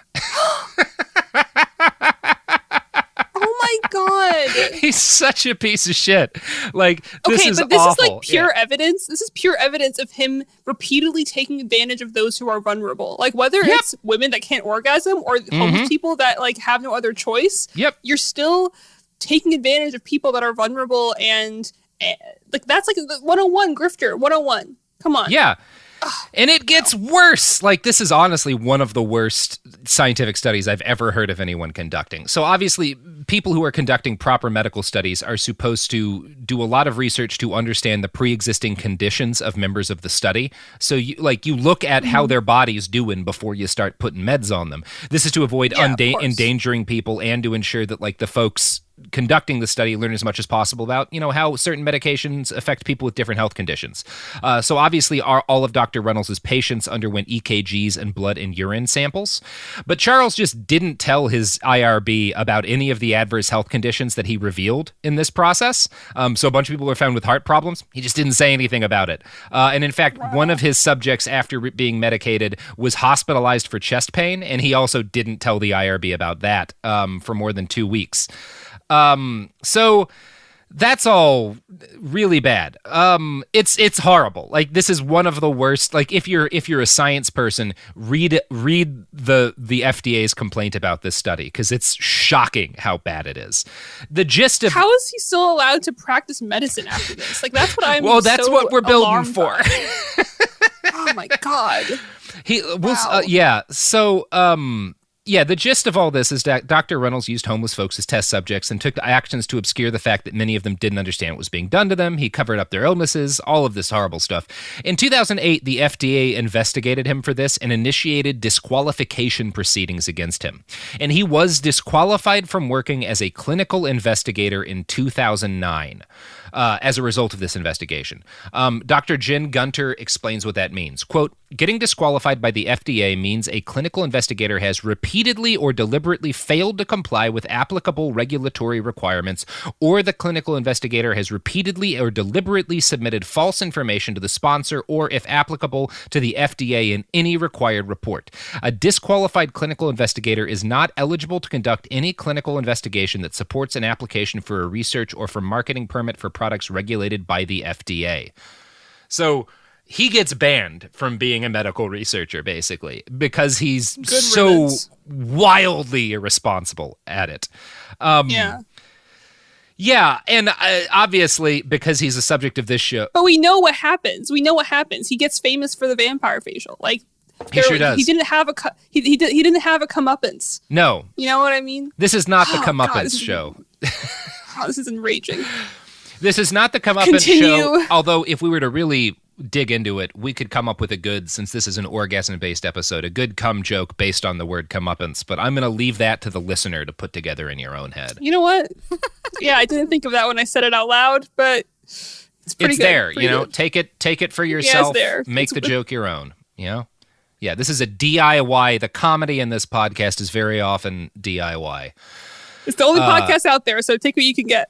Speaker 9: Oh my God.
Speaker 8: He's such a piece of shit. Like, this is awful.
Speaker 9: Okay, but this is like pure evidence. This is pure evidence of him repeatedly taking advantage of those who are vulnerable. Like, whether it's women that can't orgasm or homeless people that like have no other choice. You're still taking advantage of people that are vulnerable, and like that's like the 101 grifter 101. Come on.
Speaker 8: Yeah. And it gets worse. Like, this is honestly one of the worst scientific studies I've ever heard of anyone conducting. So obviously, people who are conducting proper medical studies are supposed to do a lot of research to understand the pre-existing conditions of members of the study. So you look at how their body's doing before you start putting meds on them. This is to avoid endangering people and to ensure that like the folks conducting the study learn as much as possible about, how certain medications affect people with different health conditions. So obviously all of Dr. Runels' patients underwent EKGs and blood and urine samples. But Charles just didn't tell his IRB about any of the adverse health conditions that he revealed in this process. So a bunch of people were found with heart problems. He just didn't say anything about it. And in fact, one of his subjects after being medicated was hospitalized for chest pain. And he also didn't tell the IRB about that for more than 2 weeks. So that's all really bad. It's horrible. Like, this is one of the worst. Like, if you're a science person, read the FDA's complaint about this study, because it's shocking how bad it is. The gist of
Speaker 9: how is he still allowed to practice medicine after this? Like, that's what I'm.
Speaker 8: Well, that's
Speaker 9: so
Speaker 8: what we're building for.
Speaker 9: Oh my God.
Speaker 8: So Yeah, the gist of all this is that Dr. Runels used homeless folks as test subjects and took actions to obscure the fact that many of them didn't understand what was being done to them. He covered up their illnesses, all of this horrible stuff. In 2008, the FDA investigated him for this and initiated disqualification proceedings against him. And he was disqualified from working as a clinical investigator in 2009. As a result of this investigation. Dr. Jen Gunter explains what that means. Quote, getting disqualified by the FDA means a clinical investigator has repeatedly or deliberately failed to comply with applicable regulatory requirements, or the clinical investigator has repeatedly or deliberately submitted false information to the sponsor, or, if applicable, to the FDA in any required report. A disqualified clinical investigator is not eligible to conduct any clinical investigation that supports an application for a research or for marketing permit for products regulated by the FDA. So he gets banned from being a medical researcher, basically, because he's so wildly irresponsible at it. Yeah, and obviously, because he's a subject of this show.
Speaker 9: But we know what happens. He gets famous for the vampire facial. Like,
Speaker 8: he sure does.
Speaker 9: He didn't have a he didn't have a comeuppance.
Speaker 8: No.
Speaker 9: You know what I mean?
Speaker 8: This is not the comeuppance show.
Speaker 9: This is enraging.
Speaker 8: This is not the comeuppance show, although if we were to really dig into it, we could come up with a good, since this is an orgasm-based episode, a good cum joke based on the word comeuppance, but I'm going to leave that to the listener to put together in your own head.
Speaker 9: You know what? Yeah, I didn't think of that when I said it out loud, but it's pretty good.
Speaker 8: There,
Speaker 9: pretty
Speaker 8: good. Take it for yourself, make the joke your own, Yeah, this is a DIY. The comedy in this podcast is very often DIY.
Speaker 9: It's the only podcast out there, so take what you can get.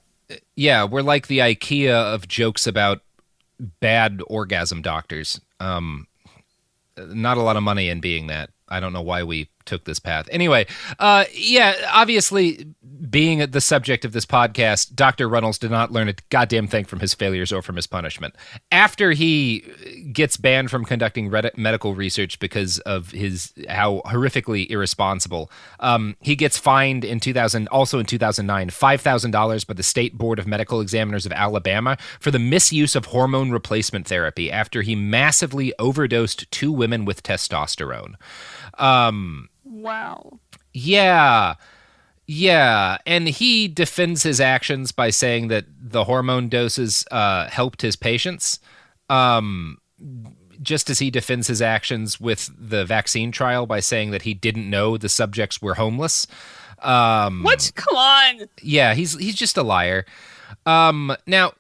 Speaker 8: Yeah, we're like the IKEA of jokes about bad orgasm doctors. Not a lot of money in being that. I don't know why we took this path. Anyway, obviously, being the subject of this podcast, Dr. Runels did not learn a goddamn thing from his failures or from his punishment. After he gets banned from conducting medical research because of how horrifically irresponsible, he gets fined in 2009, $5,000 by the State Board of Medical Examiners of Alabama for the misuse of hormone replacement therapy after he massively overdosed 2 women with testosterone.
Speaker 9: Wow.
Speaker 8: Yeah, and he defends his actions by saying that the hormone doses helped his patients, just as he defends his actions with the vaccine trial by saying that he didn't know the subjects were homeless.
Speaker 9: What? Come on.
Speaker 8: Yeah, he's just a liar. Now,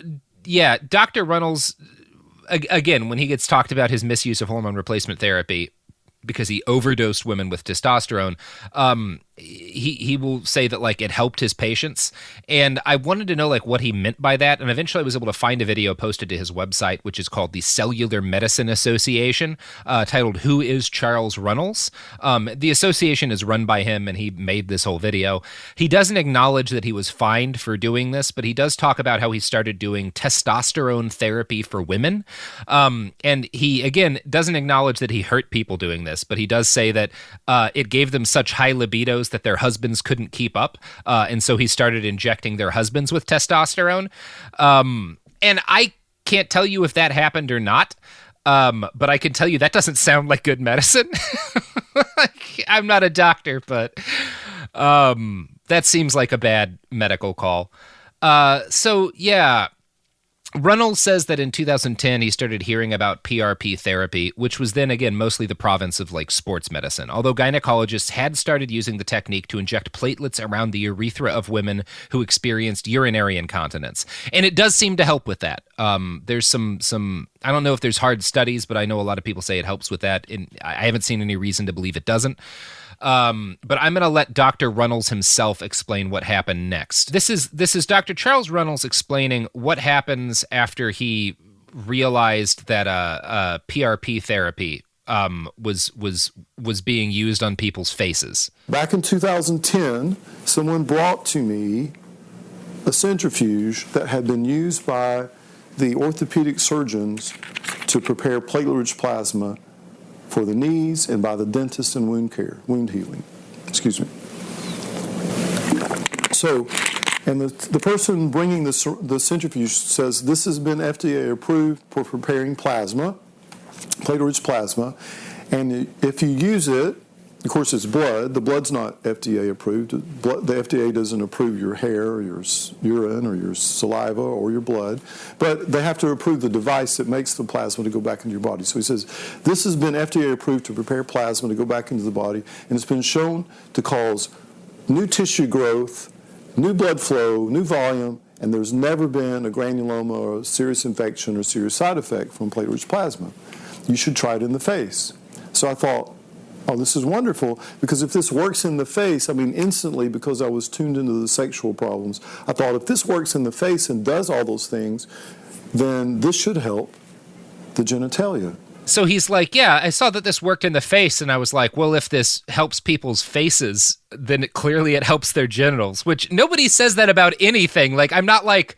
Speaker 8: yeah, Dr. Runels, again, when he gets talked about his misuse of hormone replacement therapy, because he overdosed women with testosterone, he will say that, like, it helped his patients. And I wanted to know, like, what he meant by that. And eventually I was able to find a video posted to his website, which is called the Cellular Medicine Association, titled Who is Charles Runels? The association is run by him, and he made this whole video. He doesn't acknowledge that he was fined for doing this, but he does talk about how he started doing testosterone therapy for women. And he, again, doesn't acknowledge that he hurt people doing this, but he does say that it gave them such high libidos that their husbands couldn't keep up, and so he started injecting their husbands with testosterone. And I can't tell you if that happened or not, but I can tell you that doesn't sound like good medicine. I'm not a doctor, but that seems like a bad medical call. So, yeah. Runels says that in 2010, he started hearing about PRP therapy, which was then, again, mostly the province of, like, sports medicine, although gynecologists had started using the technique to inject platelets around the urethra of women who experienced urinary incontinence. And it does seem to help with that. There's some I don't know if there's hard studies, but I know a lot of people say it helps with that, and I haven't seen any reason to believe it doesn't. But I'm going to let Dr. Runels himself explain what happened next. This is Dr. Charles Runels explaining what happens after he realized that PRP therapy was being used on people's faces.
Speaker 15: Back in 2010, someone brought to me a centrifuge that had been used by the orthopedic surgeons to prepare platelet-rich plasma for the knees and by the dentist and wound healing. Excuse me. So, and the person bringing the centrifuge says this has been FDA approved for preparing plasma, platelet-rich plasma, and if you use it Of course, it's blood. The blood's not FDA approved. The FDA doesn't approve your hair or your urine or your saliva or your blood. But they have to approve the device that makes the plasma to go back into your body. So he says, this has been FDA approved to prepare plasma to go back into the body, and it's been shown to cause new tissue growth, new blood flow, new volume, and there's never been a granuloma or a serious infection or serious side effect from platelet-rich plasma. You should try it in the face. So I thought, oh, this is wonderful, because if this works in the face, I mean, instantly, because I was tuned into the sexual problems, I thought if this works in the face and does all those things, then this should help the genitalia.
Speaker 8: So he's like, yeah, I saw that this worked in the face, and I was like, well, if this helps people's faces, then clearly it helps their genitals, which nobody says that about anything. Like, I'm not like,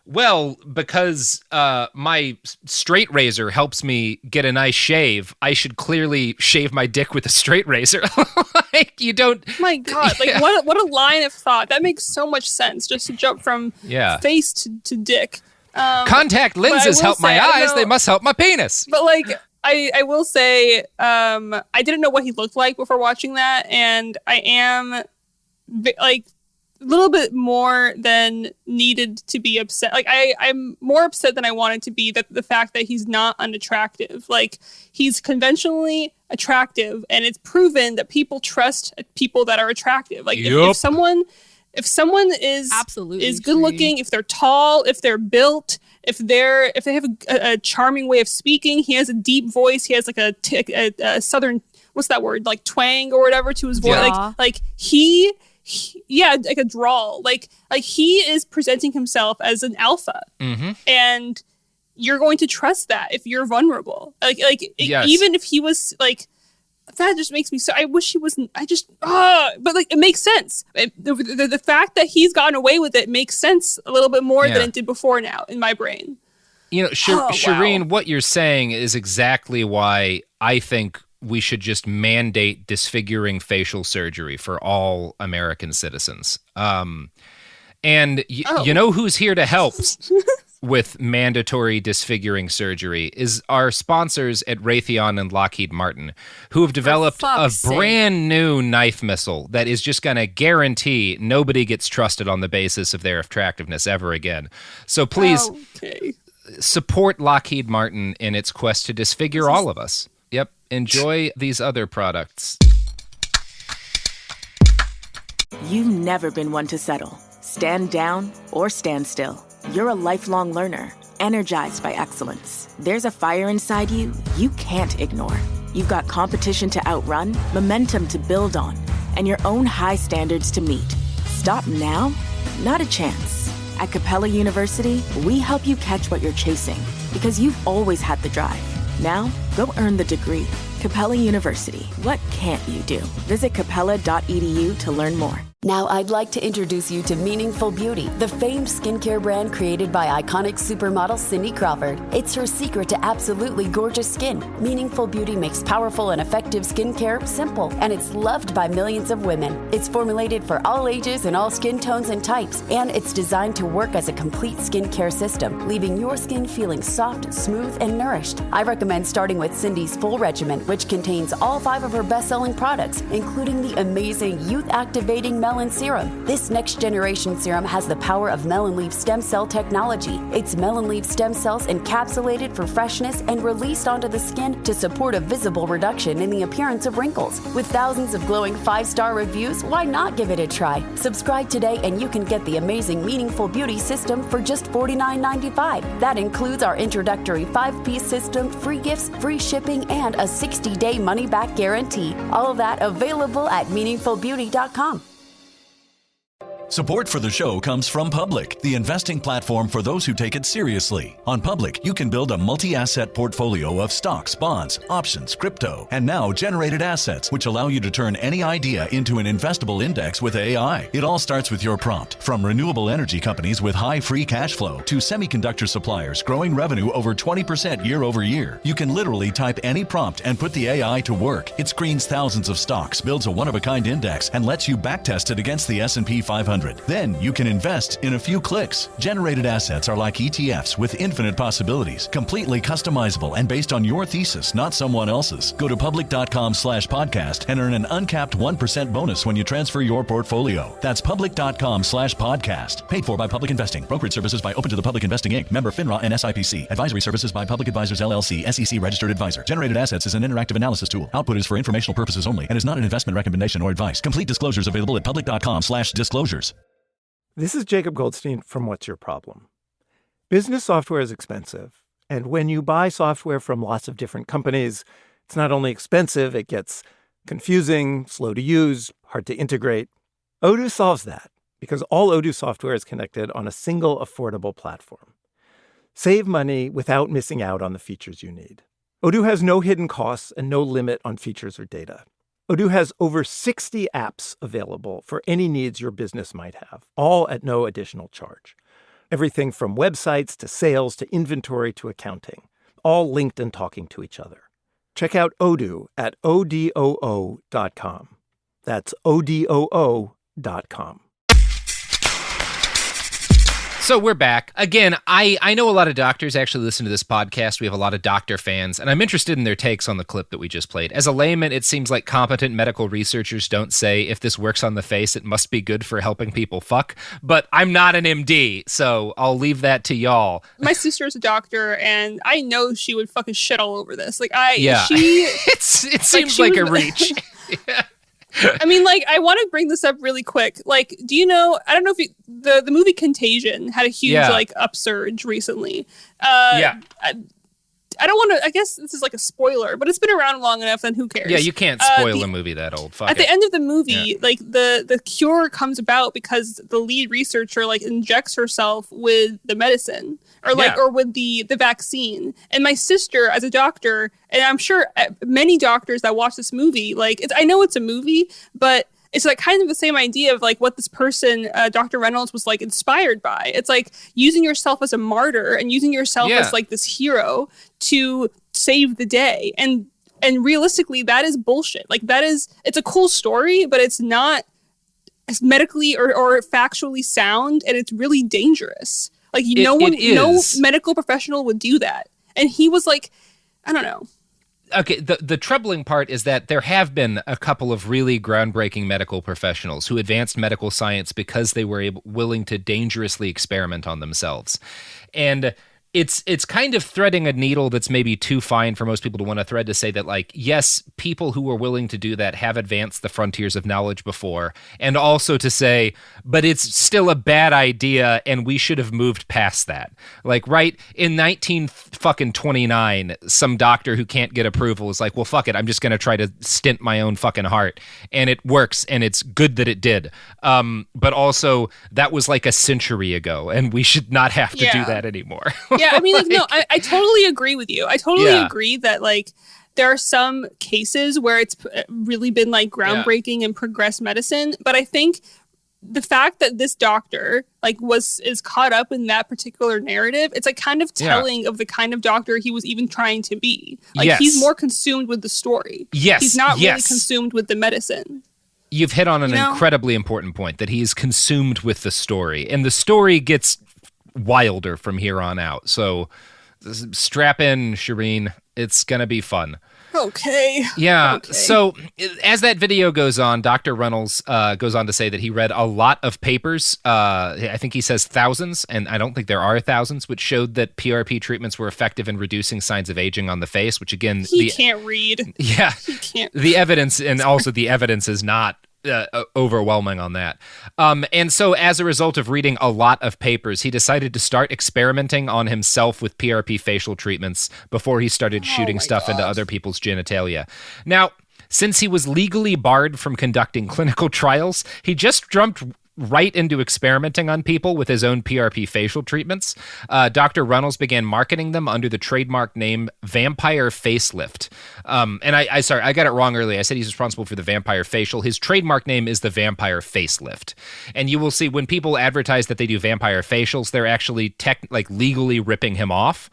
Speaker 8: well, because my straight razor helps me get a nice shave, I should clearly shave my dick with a straight razor. Like, you don't...
Speaker 9: My God, like, what a line of thought. That makes so much sense, just to jump from face to dick.
Speaker 8: Contact lenses help my eyes, they must help my penis.
Speaker 9: But, like, I will say, I didn't know what he looked like before watching that, and I am, like... a little bit more than needed to be upset. Like, I'm more upset than I wanted to be that the fact that he's not unattractive. Like, he's conventionally attractive, and it's proven that people trust people that are attractive. Like, if someone is
Speaker 10: absolutely
Speaker 9: is good looking, if they're tall, if they're built, if they have a charming way of speaking, he has a deep voice, he has like a southern, what's that word, like twang or whatever to his voice.
Speaker 10: Yeah.
Speaker 9: Like like a drawl. Like he is presenting himself as an alpha, and you're going to trust that if you're vulnerable. Yes. Even if he was like, that just makes me so. I wish he wasn't. But like, it makes sense. The fact that he's gotten away with it makes sense a little bit more than it did before now in my brain.
Speaker 8: You know, Shereen, what you're saying is exactly why I think we should just mandate disfiguring facial surgery for all American citizens. And you know who's here to help with mandatory disfiguring surgery is our sponsors at Raytheon and Lockheed Martin, who have developed a brand new knife missile that is just going to guarantee nobody gets trusted on the basis of their attractiveness ever again. So please support Lockheed Martin in its quest to disfigure all of us. Yep. Enjoy these other products.
Speaker 11: You've never been one to settle. Stand down or stand still. You're a lifelong learner, energized by excellence. There's a fire inside you you can't ignore. You've got competition to outrun, momentum to build on, and your own high standards to meet. Stop now? Not a chance. At Capella University, we help you catch what you're chasing, because you've always had the drive. Now, go earn the degree. Capella University. What can't you do? Visit capella.edu to learn more.
Speaker 16: Now I'd like to introduce you to Meaningful Beauty, the famed skincare brand created by iconic supermodel Cindy Crawford. It's her secret to absolutely gorgeous skin. Meaningful Beauty makes powerful and effective skincare simple, and it's loved by millions of women. It's formulated for all ages and all skin tones and types, and it's designed to work as a complete skincare system, leaving your skin feeling soft, smooth, and nourished. I recommend starting with Cindy's full regimen, which contains all 5 of her best-selling products, including the amazing youth-activating Melon Serum. This next-generation serum has the power of melon leaf stem cell technology. It's melon leaf stem cells encapsulated for freshness and released onto the skin to support a visible reduction in the appearance of wrinkles. With thousands of glowing 5-star reviews, why not give it a try? Subscribe today and you can get the amazing Meaningful Beauty system for just $49.95. That includes our introductory 5-piece system, free gifts, free shipping, and a 60-day money-back guarantee. All of that available at meaningfulbeauty.com.
Speaker 7: Support for the show comes from Public, the investing platform for those who take it seriously. On Public, you can build a multi-asset portfolio of stocks, bonds, options, crypto, and now generated assets, which allow you to turn any idea into an investable index with AI. It all starts with your prompt. From renewable energy companies with high free cash flow to semiconductor suppliers growing revenue over 20% year over year, you can literally type any prompt and put the AI to work. It screens thousands of stocks, builds a one-of-a-kind index, and lets you backtest it against the S&P 500. 100. Then you can invest in a few clicks. Generated assets are like ETFs with infinite possibilities, completely customizable and based on your thesis, not someone else's. Go to public.com/podcast and earn an uncapped 1% bonus when you transfer your portfolio. That's public.com/podcast. Paid for by Public Investing. Brokerage services by Open to the Public Investing Inc. Member FINRA and SIPC. Advisory services by Public Advisors LLC, SEC registered advisor. Generated assets is an interactive analysis tool. Output is for informational purposes only and is not an investment recommendation or advice. Complete disclosures available at public.com/disclosures.
Speaker 14: This is Jacob Goldstein from What's Your Problem? Business software is expensive. And when you buy software from lots of different companies, it's not only expensive, it gets confusing, slow to use, hard to integrate. Odoo solves that because all Odoo software is connected on a single affordable platform. Save money without missing out on the features you need. Odoo has no hidden costs and no limit on features or data. Odoo has over 60 apps available for any needs your business might have, all at no additional charge. Everything from websites to sales to inventory to accounting, all linked and talking to each other. Check out Odoo at odoo.com. That's odoo.com.
Speaker 8: So we're back. Again, I know a lot of doctors actually listen to this podcast. We have a lot of doctor fans, and I'm interested in their takes on the clip that we just played. As a layman, it seems like competent medical researchers don't say, if this works on the face, it must be good for helping people fuck. But I'm not an MD, so I'll leave that to y'all.
Speaker 9: My sister's a doctor, and I know she would fucking shit all over this. Like,
Speaker 8: it seems like a reach. Yeah.
Speaker 9: I mean, like, I want to bring this up really quick. Like, do you know, I don't know if the movie Contagion had a huge, upsurge recently. I don't want to, I guess this is like a spoiler, but it's been around long enough, then who cares?
Speaker 8: Yeah, you can't spoil a movie that old. Fuck
Speaker 9: At the end of the movie, like, the cure comes about because the lead researcher, like, injects herself with the medicine. Or with the vaccine. And my sister, as a doctor, and I'm sure many doctors that watch this movie, like, I know it's a movie, but it's like kind of the same idea of like what this person, Dr. Runels, was like inspired by. It's like using yourself as a martyr and using yourself as like this hero to save the day. And realistically, that is bullshit. Like, it's a cool story, but it's not as medically or factually sound, and it's really dangerous. Like, no medical professional would do that. And he was like, I don't know.
Speaker 8: Okay, the troubling part is that there have been a couple of really groundbreaking medical professionals who advanced medical science because they were willing to dangerously experiment on themselves. And it's kind of threading a needle that's maybe too fine for most people to want to thread, to say that, like, yes, people who were willing to do that have advanced the frontiers of knowledge before, and also to say, but it's still a bad idea and we should have moved past that. Like, right in 1929, some doctor who can't get approval is like, well, fuck it, I'm just going to try to stint my own fucking heart. And it works, and it's good that it did. But also, that was like a century ago, and we should not have to do that anymore.
Speaker 9: Yeah, I mean, like, no, I totally agree with you. I totally agree that, like, there are some cases where it's really been, like, groundbreaking and progressed medicine. But I think the fact that this doctor, like, is caught up in that particular narrative, it's, like, kind of telling of the kind of doctor he was even trying to be. Like, he's more consumed with the story.
Speaker 8: Yes.
Speaker 9: He's not really consumed with the medicine.
Speaker 8: You've hit on an incredibly important point, that he's consumed with the story. And the story gets wilder from here on out. So strap in, Shereen. It's going to be fun.
Speaker 9: Okay.
Speaker 8: Yeah.
Speaker 9: Okay.
Speaker 8: So as that video goes on, Dr. Runels goes on to say that he read a lot of papers. I think he says thousands, and I don't think there are thousands, which showed that PRP treatments were effective in reducing signs of aging on the face, which, again...
Speaker 9: He can't read.
Speaker 8: Yeah.
Speaker 9: He can't.
Speaker 8: The evidence, and also the evidence, is not overwhelming on that. And so as a result of reading a lot of papers, he decided to start experimenting on himself with PRP facial treatments before he started shooting stuff into other people's genitalia. Now, since he was legally barred from conducting clinical trials, he just jumped right into experimenting on people with his own PRP facial treatments. Dr. Runels began marketing them under the trademark name Vampire Facelift. And I got it wrong earlier. I said he's responsible for the Vampire Facial. His trademark name is the Vampire Facelift. And you will see when people advertise that they do vampire facials, they're actually legally ripping him off.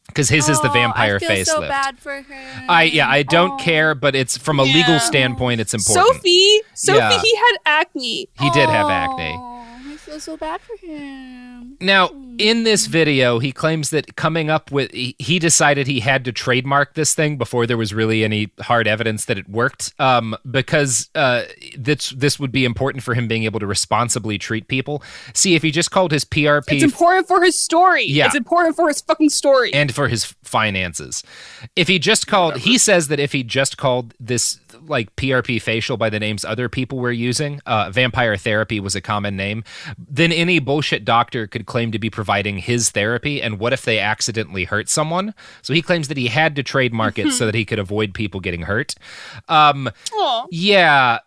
Speaker 8: because his is the vampire
Speaker 10: I feel
Speaker 8: facelift.
Speaker 10: so bad for him.
Speaker 8: I don't care, but it's from a legal standpoint, it's important.
Speaker 9: Sophie,
Speaker 8: Yeah.
Speaker 9: he had acne.
Speaker 8: He did have acne.
Speaker 10: I feel so bad for him.
Speaker 8: Now, in this video, he claims that coming up with, he decided he had to trademark this thing before there was really any hard evidence that it worked, because this would be important for him being able to responsibly treat people. See, if he just called his PRP...
Speaker 9: It's important for his story.
Speaker 8: Yeah.
Speaker 9: It's important for his fucking story.
Speaker 8: And for his finances. If he just called, he says that if he just called this like PRP facial by the names other people were using, vampire therapy was a common name, then any bullshit doctor could claim to be providing his therapy. And what if they accidentally hurt someone? So he claims that he had to trademark it so that he could avoid people getting hurt. Yeah.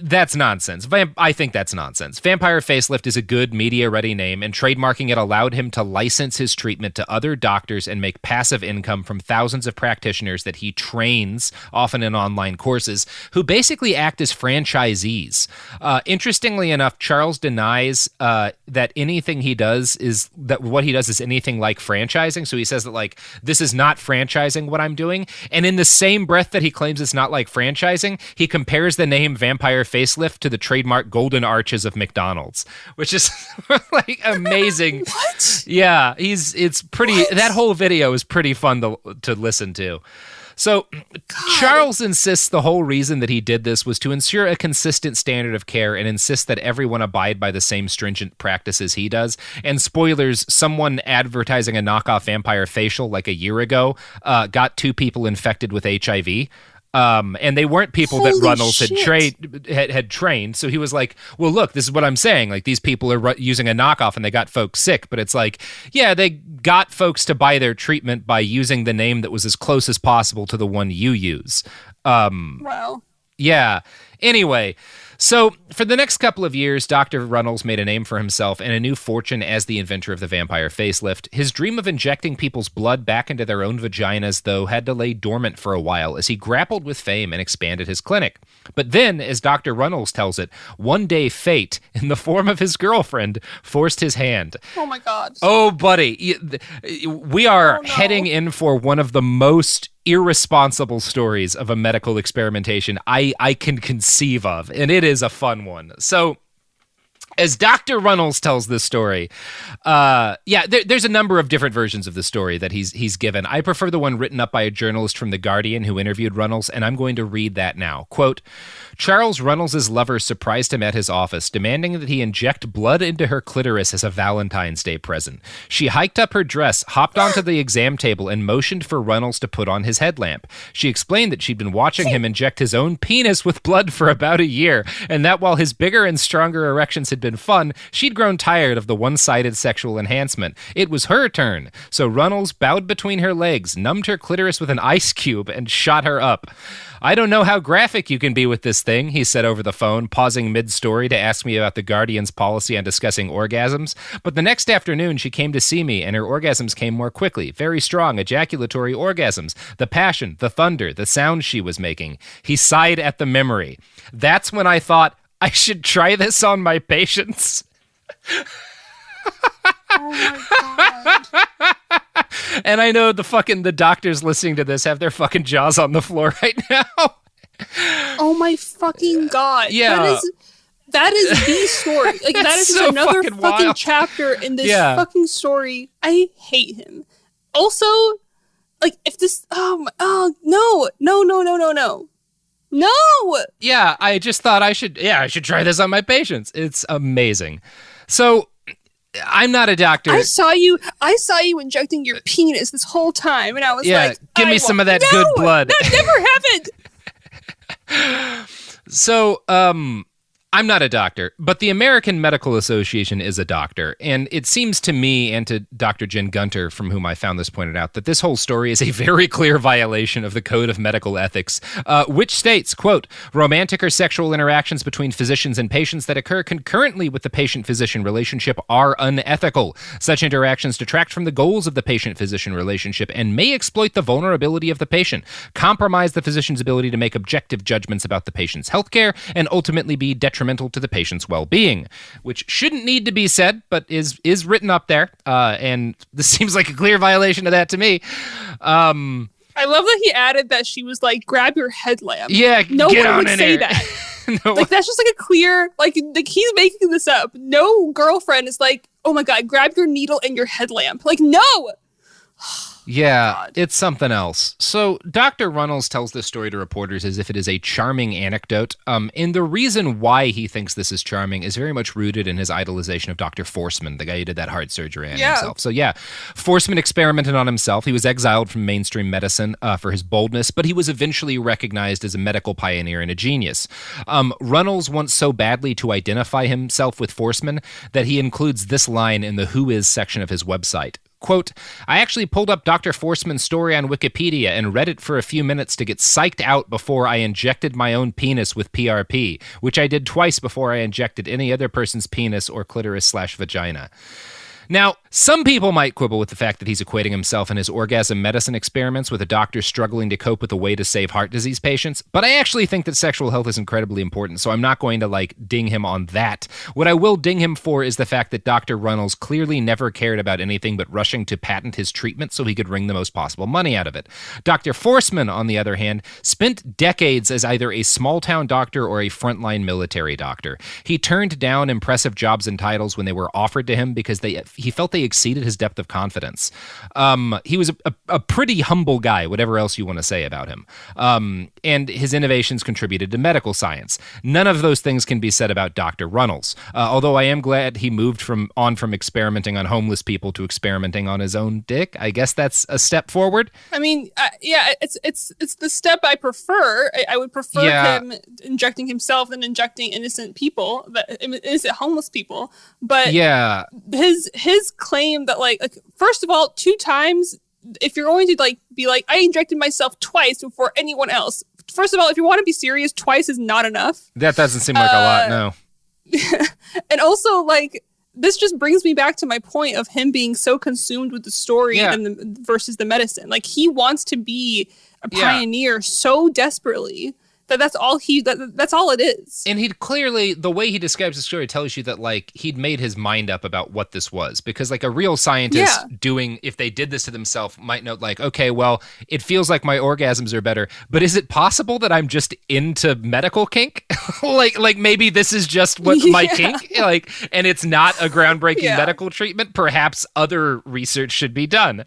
Speaker 8: That's nonsense. I think that's nonsense. Vampire Facelift is a good media-ready name, and trademarking it allowed him to license his treatment to other doctors and make passive income from thousands of practitioners that he trains, often in online courses, who basically act as franchisees. Interestingly enough, Charles denies that anything he does is that what he does is anything like franchising. So he says that like this is not franchising what I'm doing, and in the same breath that he claims it's not like franchising, he compares the name Vampire Facelift to the trademark Golden Arches of McDonald's, which is like amazing.
Speaker 9: What?
Speaker 8: Yeah, it's pretty. What? That whole video is pretty fun to listen to. So Charles insists the whole reason that he did this was to ensure a consistent standard of care and insist that everyone abide by the same stringent practices he does. And spoilers, someone advertising a knockoff vampire facial like a year ago got 2 people infected with HIV. And they weren't people that Runels had trained. So he was like, well, look, this is what I'm saying. Like, these people are using a knockoff and they got folks sick. But it's like, yeah, they got folks to buy their treatment by using the name that was as close as possible to the one you use.
Speaker 9: Wow.
Speaker 8: Yeah. Anyway, so for the next couple of years, Dr. Runels made a name for himself and a new fortune as the inventor of the vampire facelift. His dream of injecting people's blood back into their own vaginas, though, had to lay dormant for a while as he grappled with fame and expanded his clinic. But then, as Dr. Runels tells it, one day fate, in the form of his girlfriend, forced his hand.
Speaker 9: Oh my God.
Speaker 8: Oh, buddy. We are heading in for one of the most irresponsible stories of a medical experimentation I can conceive of, and it is a fun one. So, as Dr. Runels tells this story, there's a number of different versions of the story that he's given. I prefer the one written up by a journalist from The Guardian who interviewed Runels, and I'm going to read that now. Quote, Charles Runels' lover surprised him at his office, demanding that he inject blood into her clitoris as a Valentine's Day present. She hiked up her dress, hopped onto the exam table, and motioned for Runels to put on his headlamp. She explained that she'd been watching him inject his own penis with blood for about a year, and that while his bigger and stronger erections had been fun, she'd grown tired of the one-sided sexual enhancement. It was her turn, so Runels bowed between her legs, numbed her clitoris with an ice cube, and shot her up. I don't know how graphic you can be with this thing, he said over the phone, pausing mid-story to ask me about the Guardian's policy on discussing orgasms. But the next afternoon, she came to see me, and her orgasms came more quickly. Very strong, ejaculatory orgasms. The passion, the thunder, the sound she was making. He sighed at the memory. That's when I thought, I should try this on my patients.
Speaker 9: Oh my God.
Speaker 8: And I know the doctors listening to this have their fucking jaws on the floor right now.
Speaker 9: Oh my fucking God.
Speaker 8: Yeah.
Speaker 9: That is the story. Like, that is
Speaker 8: so
Speaker 9: another
Speaker 8: fucking
Speaker 9: fucking
Speaker 8: wild.
Speaker 9: chapter in this fucking story. I hate him. Also, like, if this, no.
Speaker 8: Yeah, I just thought I should try this on my patients. It's amazing. So, I'm not a doctor.
Speaker 9: I saw you injecting your penis this whole time, and I was like,
Speaker 8: give me some of that good blood.
Speaker 9: That never happened.
Speaker 8: So, I'm not a doctor, but the American Medical Association is a doctor, and it seems to me and to Dr. Jen Gunter, from whom I found this pointed out, that this whole story is a very clear violation of the Code of Medical Ethics, which states, quote, romantic or sexual interactions between physicians and patients that occur concurrently with the patient-physician relationship are unethical. Such interactions detract from the goals of the patient-physician relationship and may exploit the vulnerability of the patient, compromise the physician's ability to make objective judgments about the patient's healthcare, and ultimately be detrimental detrimental to the patient's well-being, which shouldn't need to be said, but is written up there. And this seems like a clear violation of that to me.
Speaker 9: I love that he added that she was like, grab your headlamp.
Speaker 8: Yeah,
Speaker 9: no
Speaker 8: get
Speaker 9: one
Speaker 8: on
Speaker 9: would
Speaker 8: in
Speaker 9: say
Speaker 8: here.
Speaker 9: that.
Speaker 8: No.
Speaker 9: Like, that's just like a clear, like he's making this up. No girlfriend is like, oh my God, grab your needle and your headlamp. Like, no.
Speaker 8: Yeah, it's something else. So Dr. Runels tells this story to reporters as if it is a charming anecdote. And the reason why he thinks this is charming is very much rooted in his idolization of Dr. Forsman, the guy who did that heart surgery on himself. So yeah, Forsman experimented on himself. He was exiled from mainstream medicine for his boldness, but he was eventually recognized as a medical pioneer and a genius. Runels wants so badly to identify himself with Forsman that he includes this line in the Who Is section of his website. Quote, I actually pulled up Dr. Forsman's story on Wikipedia and read it for a few minutes to get psyched out before I injected my own penis with PRP, which I did twice before I injected any other person's penis or clitoris/vagina. Now, some people might quibble with the fact that he's equating himself and his orgasm medicine experiments with a doctor struggling to cope with a way to save heart disease patients, but I actually think that sexual health is incredibly important, so I'm not going to, ding him on that. What I will ding him for is the fact that Dr. Runels clearly never cared about anything but rushing to patent his treatment so he could wring the most possible money out of it. Dr. Forsman, on the other hand, spent decades as either a small-town doctor or a frontline military doctor. He turned down impressive jobs and titles when they were offered to him because he felt they exceeded his depth of confidence. He was a pretty humble guy, whatever else you want to say about him. And his innovations contributed to medical science. None of those things can be said about Dr. Runels, although I am glad he moved from experimenting on homeless people to experimenting on his own dick. I guess that's a step forward.
Speaker 9: I mean, yeah, it's the step I prefer. I would prefer him injecting himself than injecting innocent people, innocent homeless people. But
Speaker 8: yeah,
Speaker 9: his claim that first of all, 2 times, if you're going to be like, I injected myself twice before anyone else. First of all, if you want to be serious, twice is not enough.
Speaker 8: That doesn't seem like a lot, no.
Speaker 9: And also, this just brings me back to my point of him being so consumed with the story versus the medicine. He wants to be a pioneer so desperately that's all that's all it is.
Speaker 8: And he'd clearly, the way he describes the story tells you that he'd made his mind up about what this was, because a real scientist if they did this to themselves might note okay, well, it feels like my orgasms are better, but is it possible that I'm just into medical kink? Maybe this is just what my kink, and it's not a groundbreaking medical treatment. Perhaps other research should be done.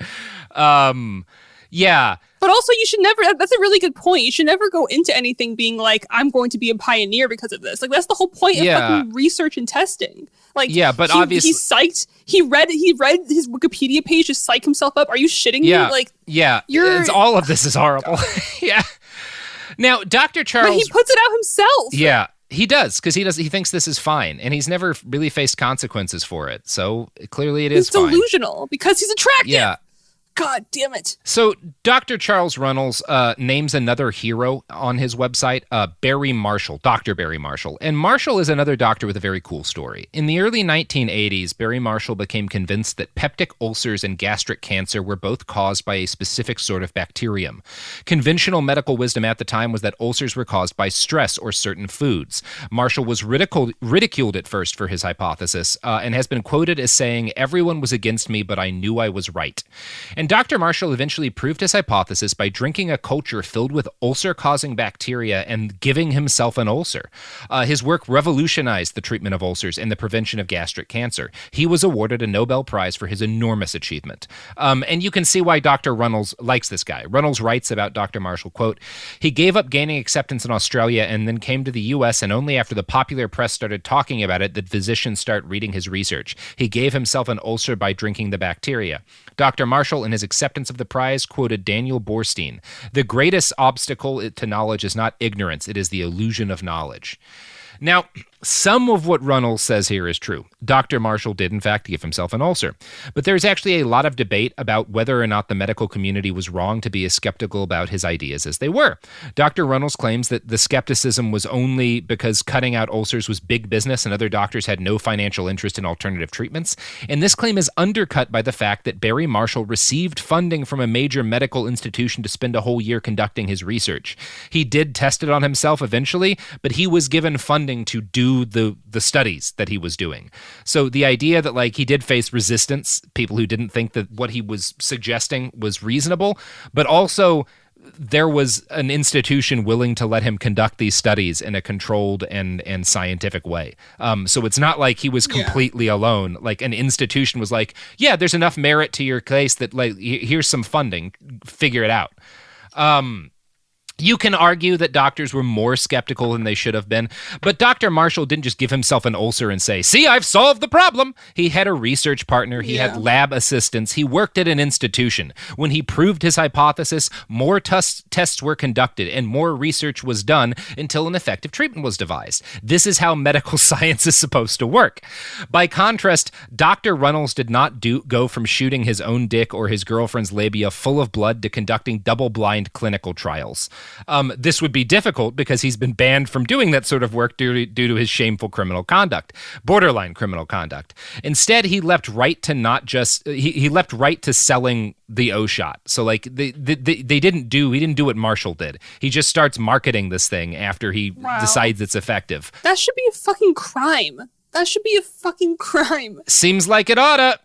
Speaker 8: Yeah.
Speaker 9: But also, you should never, that's a really good point. You should never go into anything being I'm going to be a pioneer because of this. That's the whole point of fucking research and testing.
Speaker 8: But obviously
Speaker 9: he's psyched. He read his Wikipedia page to psych himself up. Are you shitting me?
Speaker 8: All of this is horrible. Yeah. Now, Dr. Charles.
Speaker 9: But he puts it out himself.
Speaker 8: Yeah. He does, because he thinks this is fine, and he's never really faced consequences for it. So clearly it is fine.
Speaker 9: He's delusional because he's attractive.
Speaker 8: Yeah.
Speaker 9: God damn it.
Speaker 8: So Dr. Charles Runels names another hero on his website, Barry Marshall, Dr. Barry Marshall. And Marshall is another doctor with a very cool story. In the early 1980s, Barry Marshall became convinced that peptic ulcers and gastric cancer were both caused by a specific sort of bacterium. Conventional medical wisdom at the time was that ulcers were caused by stress or certain foods. Marshall was ridiculed at first for his hypothesis and has been quoted as saying, "Everyone was against me, but I knew I was right." And Dr. Marshall eventually proved his hypothesis by drinking a culture filled with ulcer-causing bacteria and giving himself an ulcer. His work revolutionized the treatment of ulcers and the prevention of gastric cancer. He was awarded a Nobel Prize for his enormous achievement. And you can see why Dr. Runels likes this guy. Runels writes about Dr. Marshall, quote, "He gave up gaining acceptance in Australia and then came to the U.S., and only after the popular press started talking about it did physicians start reading his research. He gave himself an ulcer by drinking the bacteria." Dr. Marshall, in his acceptance of the prize, quoted Daniel Borstein, "The greatest obstacle to knowledge is not ignorance, it is the illusion of knowledge." Now, some of what Runels says here is true. Dr. Marshall did, in fact, give himself an ulcer. But there's actually a lot of debate about whether or not the medical community was wrong to be as skeptical about his ideas as they were. Dr. Runels claims that the skepticism was only because cutting out ulcers was big business and other doctors had no financial interest in alternative treatments. And this claim is undercut by the fact that Barry Marshall received funding from a major medical institution to spend a whole year conducting his research. He did test it on himself eventually, but he was given funding to do to the studies that he was doing. So the idea that like he did face resistance, people who didn't think that what he was suggesting was reasonable, but also there was an institution willing to let him conduct these studies in a controlled and scientific way. So it's not like he was completely alone. Like an institution was like, yeah, there's enough merit to your case that like here's some funding, figure it out. You can argue that doctors were more skeptical than they should have been, but Dr. Marshall didn't just give himself an ulcer and say, see, I've solved the problem. He had a research partner. He had lab assistants. He worked at an institution. When he proved his hypothesis, more tests were conducted and more research was done until an effective treatment was devised. This is how medical science is supposed to work. By contrast, Dr. Runels did not go from shooting his own dick or his girlfriend's labia full of blood to conducting double-blind clinical trials. This would be difficult because he's been banned from doing that sort of work due to his shameful criminal conduct, borderline criminal conduct. Instead, he leapt right to he leapt right to selling the O shot. So like he didn't do what Marshall did. He just starts marketing this thing after he decides it's effective.
Speaker 9: That should be a fucking crime.
Speaker 8: Seems like it oughta,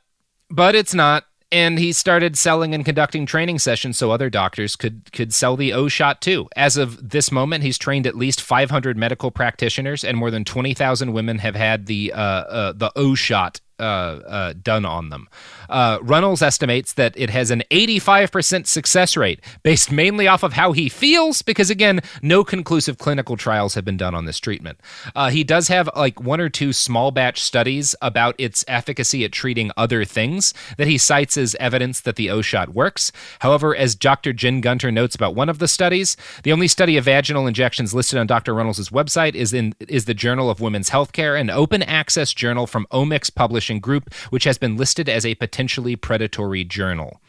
Speaker 8: but it's not. And he started selling and conducting training sessions so other doctors could sell the O shot too. As of this moment, he's trained at least 500 medical practitioners, and more than 20,000 women have had the O shot done on them. Runels estimates that it has an 85% success rate, based mainly off of how he feels, because again, no conclusive clinical trials have been done on this treatment. He does have like 1 or 2 small batch studies about its efficacy at treating other things that he cites as evidence that the O shot works. However, as Dr. Jen Gunter notes about one of the studies, the only study of vaginal injections listed on Dr. Runels' website is the Journal of Women's Healthcare, an open access journal from Omics Publishing Group, which has been listed as a potentially predatory journal.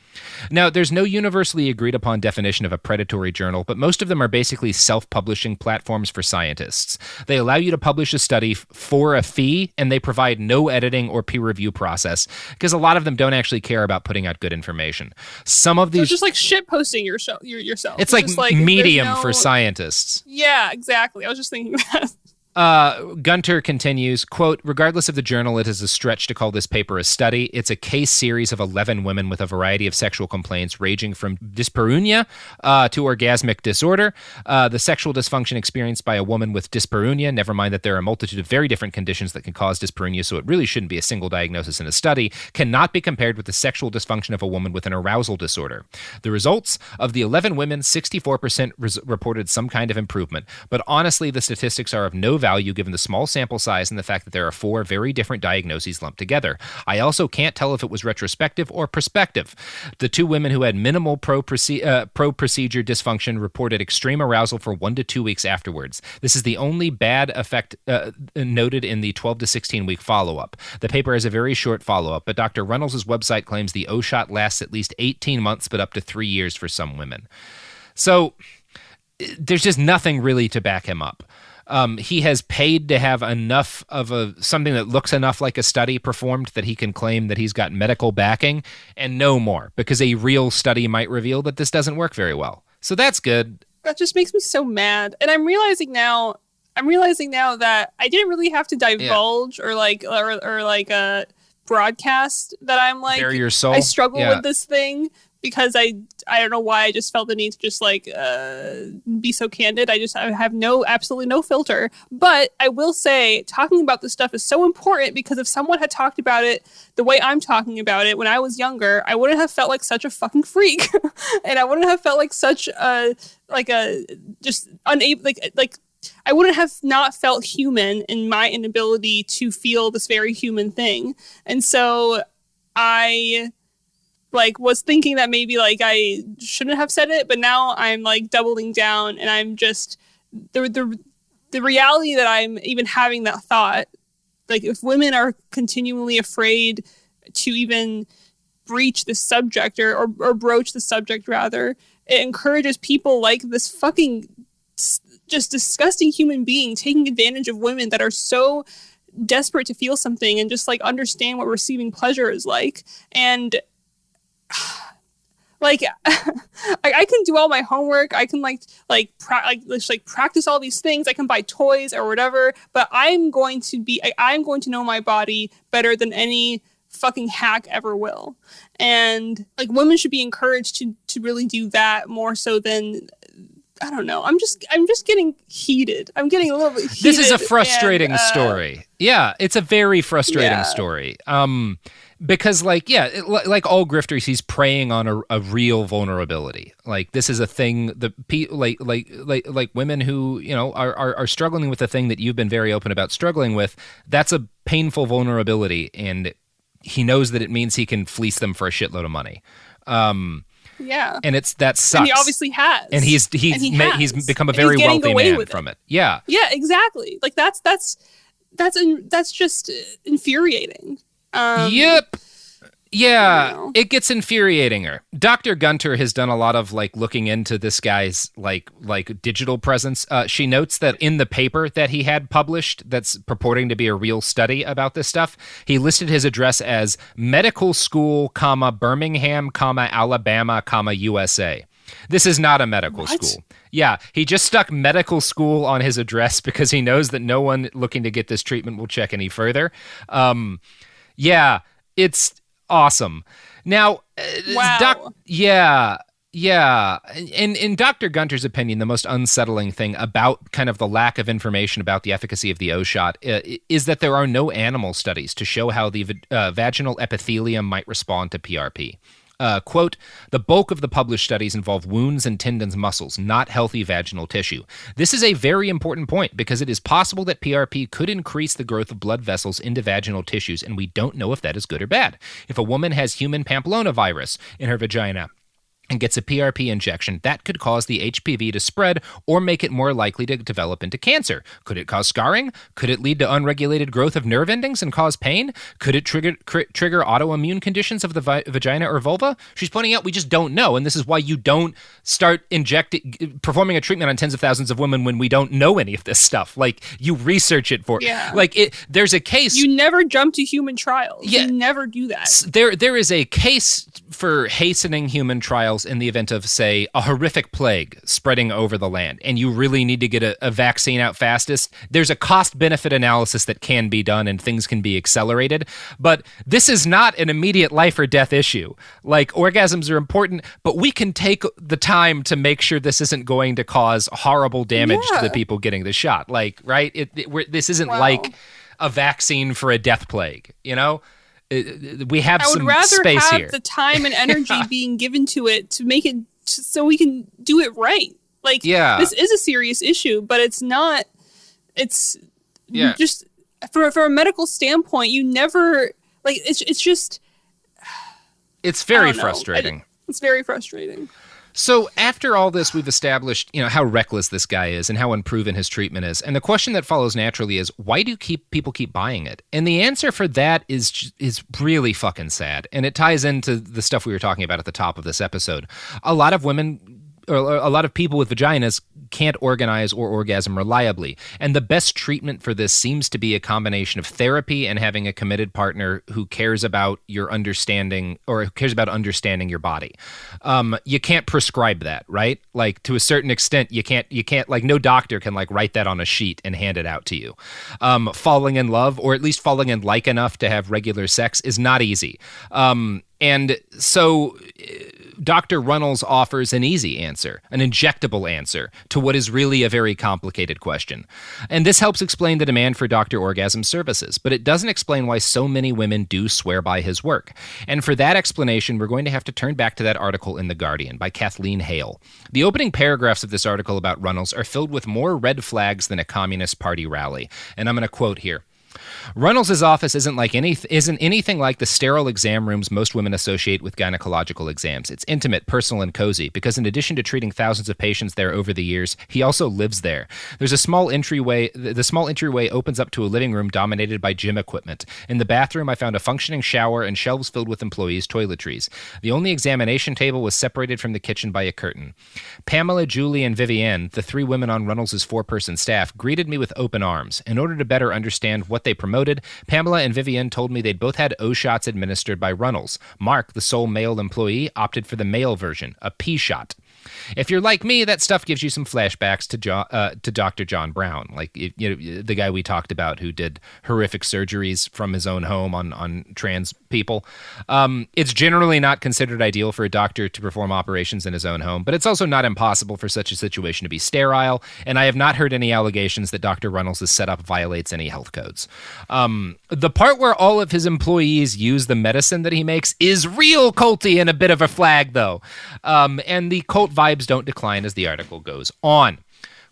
Speaker 8: Now, there's no universally agreed upon definition of a predatory journal, but most of them are basically self-publishing platforms for scientists. They allow you to publish a study for a fee, and they provide no editing or peer review process, because a lot of them don't actually care about putting out good information. Some of these...
Speaker 9: So it's just like shit posting yourself.
Speaker 8: It's like Medium for scientists.
Speaker 9: Yeah, exactly. I was just thinking that.
Speaker 8: Gunter continues, quote, regardless of the journal, it is a stretch to call this paper a study. It's a case series of 11 women with a variety of sexual complaints ranging from dyspareunia to orgasmic disorder. The sexual dysfunction experienced by a woman with dyspareunia, never mind that there are a multitude of very different conditions that can cause dyspareunia, so it really shouldn't be a single diagnosis in a study, cannot be compared with the sexual dysfunction of a woman with an arousal disorder. The results of the 11 women, 64% reported some kind of improvement, but honestly, the statistics are of no value given the small sample size and the fact that there are 4 very different diagnoses lumped together. I also can't tell if it was retrospective or prospective. The 2 women who had minimal pro-procedure dysfunction reported extreme arousal for 1 to 2 weeks afterwards. This is the only bad effect noted in the 12 to 16 week follow-up. The paper has a very short follow-up, but Dr. Runels' website claims the O shot lasts at least 18 months, but up to 3 years for some women. So there's just nothing really to back him up. He has paid to have enough of something that looks enough like a study performed that he can claim that he's got medical backing, and no more, because a real study might reveal that this doesn't work very well. So that's good.
Speaker 9: That just makes me so mad. And I'm realizing now that I didn't really have to divulge or broadcast that I'm like,
Speaker 8: bare your soul.
Speaker 9: I struggle with this thing. Because I don't know why I just felt the need to just be so candid. I have absolutely no filter. But I will say, talking about this stuff is so important, because if someone had talked about it the way I'm talking about it when I was younger, I wouldn't have felt like such a fucking freak, and I wouldn't have felt like such I wouldn't have not felt human in my inability to feel this very human thing. And so I was thinking that maybe I shouldn't have said it, but now I'm doubling down, and I'm just the reality that I'm even having that thought, if women are continually afraid to even breach the subject or broach the subject rather, it encourages people like this fucking just disgusting human being taking advantage of women that are so desperate to feel something and just understand what receiving pleasure is like. And Like, I can do all my homework. I can practice all these things. I can buy toys or whatever. But I'm going to know my body better than any fucking hack ever will. And like, women should be encouraged to really do that more so than, I don't know. I'm just getting heated. I'm getting a little bit heated.
Speaker 8: This is a frustrating story. Yeah, it's a very frustrating story. Because like all grifters, he's preying on a real vulnerability. Like, this is a thing that like women who, you know, are struggling with the thing that you've been very open about struggling with. That's a painful vulnerability, and he knows that it means he can fleece them for a shitload of money.
Speaker 9: Yeah,
Speaker 8: and that sucks.
Speaker 9: And he obviously has,
Speaker 8: and he's become a very wealthy man from it. Yeah,
Speaker 9: exactly. Like that's just infuriating.
Speaker 8: Yep. Yeah, it gets infuriating her. Dr. Gunter has done a lot of like looking into this guy's like digital presence. She notes that in the paper that he had published that's purporting to be a real study about this stuff, he listed his address as medical school, Birmingham, Alabama, USA. This is not a medical school. Yeah, he just stuck medical school on his address because he knows that no one looking to get this treatment will check any further. Yeah, it's awesome. Now,
Speaker 9: wow.
Speaker 8: Yeah. In Dr. Gunter's opinion, the most unsettling thing about kind of the lack of information about the efficacy of the O shot is that there are no animal studies to show how the vaginal epithelium might respond to PRP. Quote, the bulk of the published studies involve wounds and tendons, muscles, not healthy vaginal tissue. This is a very important point because it is possible that PRP could increase the growth of blood vessels into vaginal tissues, and we don't know if that is good or bad. If a woman has human papillomavirus in her vagina and gets a PRP injection, that could cause the HPV to spread or make it more likely to develop into cancer. Could it cause scarring? Could it lead to unregulated growth of nerve endings and cause pain? Could it trigger autoimmune conditions of the vagina or vulva? She's pointing out we just don't know, and this is why you don't start performing a treatment on tens of thousands of women when we don't know any of this stuff. Like, you research it for there's a case.
Speaker 9: You never jump to human trials. Yeah, you never do that.
Speaker 8: There is a case for hastening human trials in the event of, say, a horrific plague spreading over the land, and you really need to get a vaccine out fastest. There's a cost-benefit analysis that can be done, and things can be accelerated. But this is not an immediate life or death issue. Like, orgasms are important, but we can take the time to make sure this isn't going to cause horrible damage to the people getting the shot. Like, right? This isn't like a vaccine for a death plague, you know? We have some space here.
Speaker 9: I would rather have the time and energy being given to it to make it so we can do it right. Like, this is a serious issue, but it's not. It's just from a medical standpoint. You never like. It's just.
Speaker 8: It's very frustrating.
Speaker 9: It's very frustrating.
Speaker 8: So after all this, we've established, you know, how reckless this guy is and how unproven his treatment is. And the question that follows naturally is, why do people keep buying it? And the answer for that is really fucking sad. And it ties into the stuff we were talking about at the top of this episode. A lot of women, or a lot of people with vaginas, can't organize or orgasm reliably. And the best treatment for this seems to be a combination of therapy and having a committed partner who cares about your understanding, or who cares about understanding your body. You can't prescribe that, right? Like, to a certain extent, you can't like, no doctor can like write that on a sheet and hand it out to you. Falling in love, or at least falling in like enough to have regular sex, is not easy. And so Dr. Runels offers an easy answer, an injectable answer to what is really a very complicated question. And this helps explain the demand for Dr. Orgasm services, but it doesn't explain why so many women do swear by his work. And for that explanation, we're going to have to turn back to that article in The Guardian by Kathleen Hale. The opening paragraphs of this article about Runels are filled with more red flags than a Communist Party rally. And I'm going to quote here. Runels' office isn't anything like the sterile exam rooms most women associate with gynecological exams. It's intimate, personal, and cozy because in addition to treating thousands of patients there over the years, he also lives there. There's a small entryway. The small entryway opens up to a living room dominated by gym equipment. In the bathroom, I found a functioning shower and shelves filled with employees' toiletries. The only examination table was separated from the kitchen by a curtain. Pamela, Julie, and Vivienne, the three women on Runels' 4-person staff, greeted me with open arms. In order to better understand what they promote promoted. Pamela and Vivian told me they'd both had O shots administered by Runels. Mark, the sole male employee, opted for the male version, a P shot. If you're like me, that stuff gives you some flashbacks to Dr. John Brown, like the guy we talked about who did horrific surgeries from his own home on trans people. It's generally not considered ideal for a doctor to perform operations in his own home, but it's also not impossible for such a situation to be sterile, and I have not heard any allegations that Dr. Runels' setup violates any health codes. The part where all of his employees use the medicine that he makes is real culty and a bit of a flag, though. And the cult vibes don't decline as the article goes on.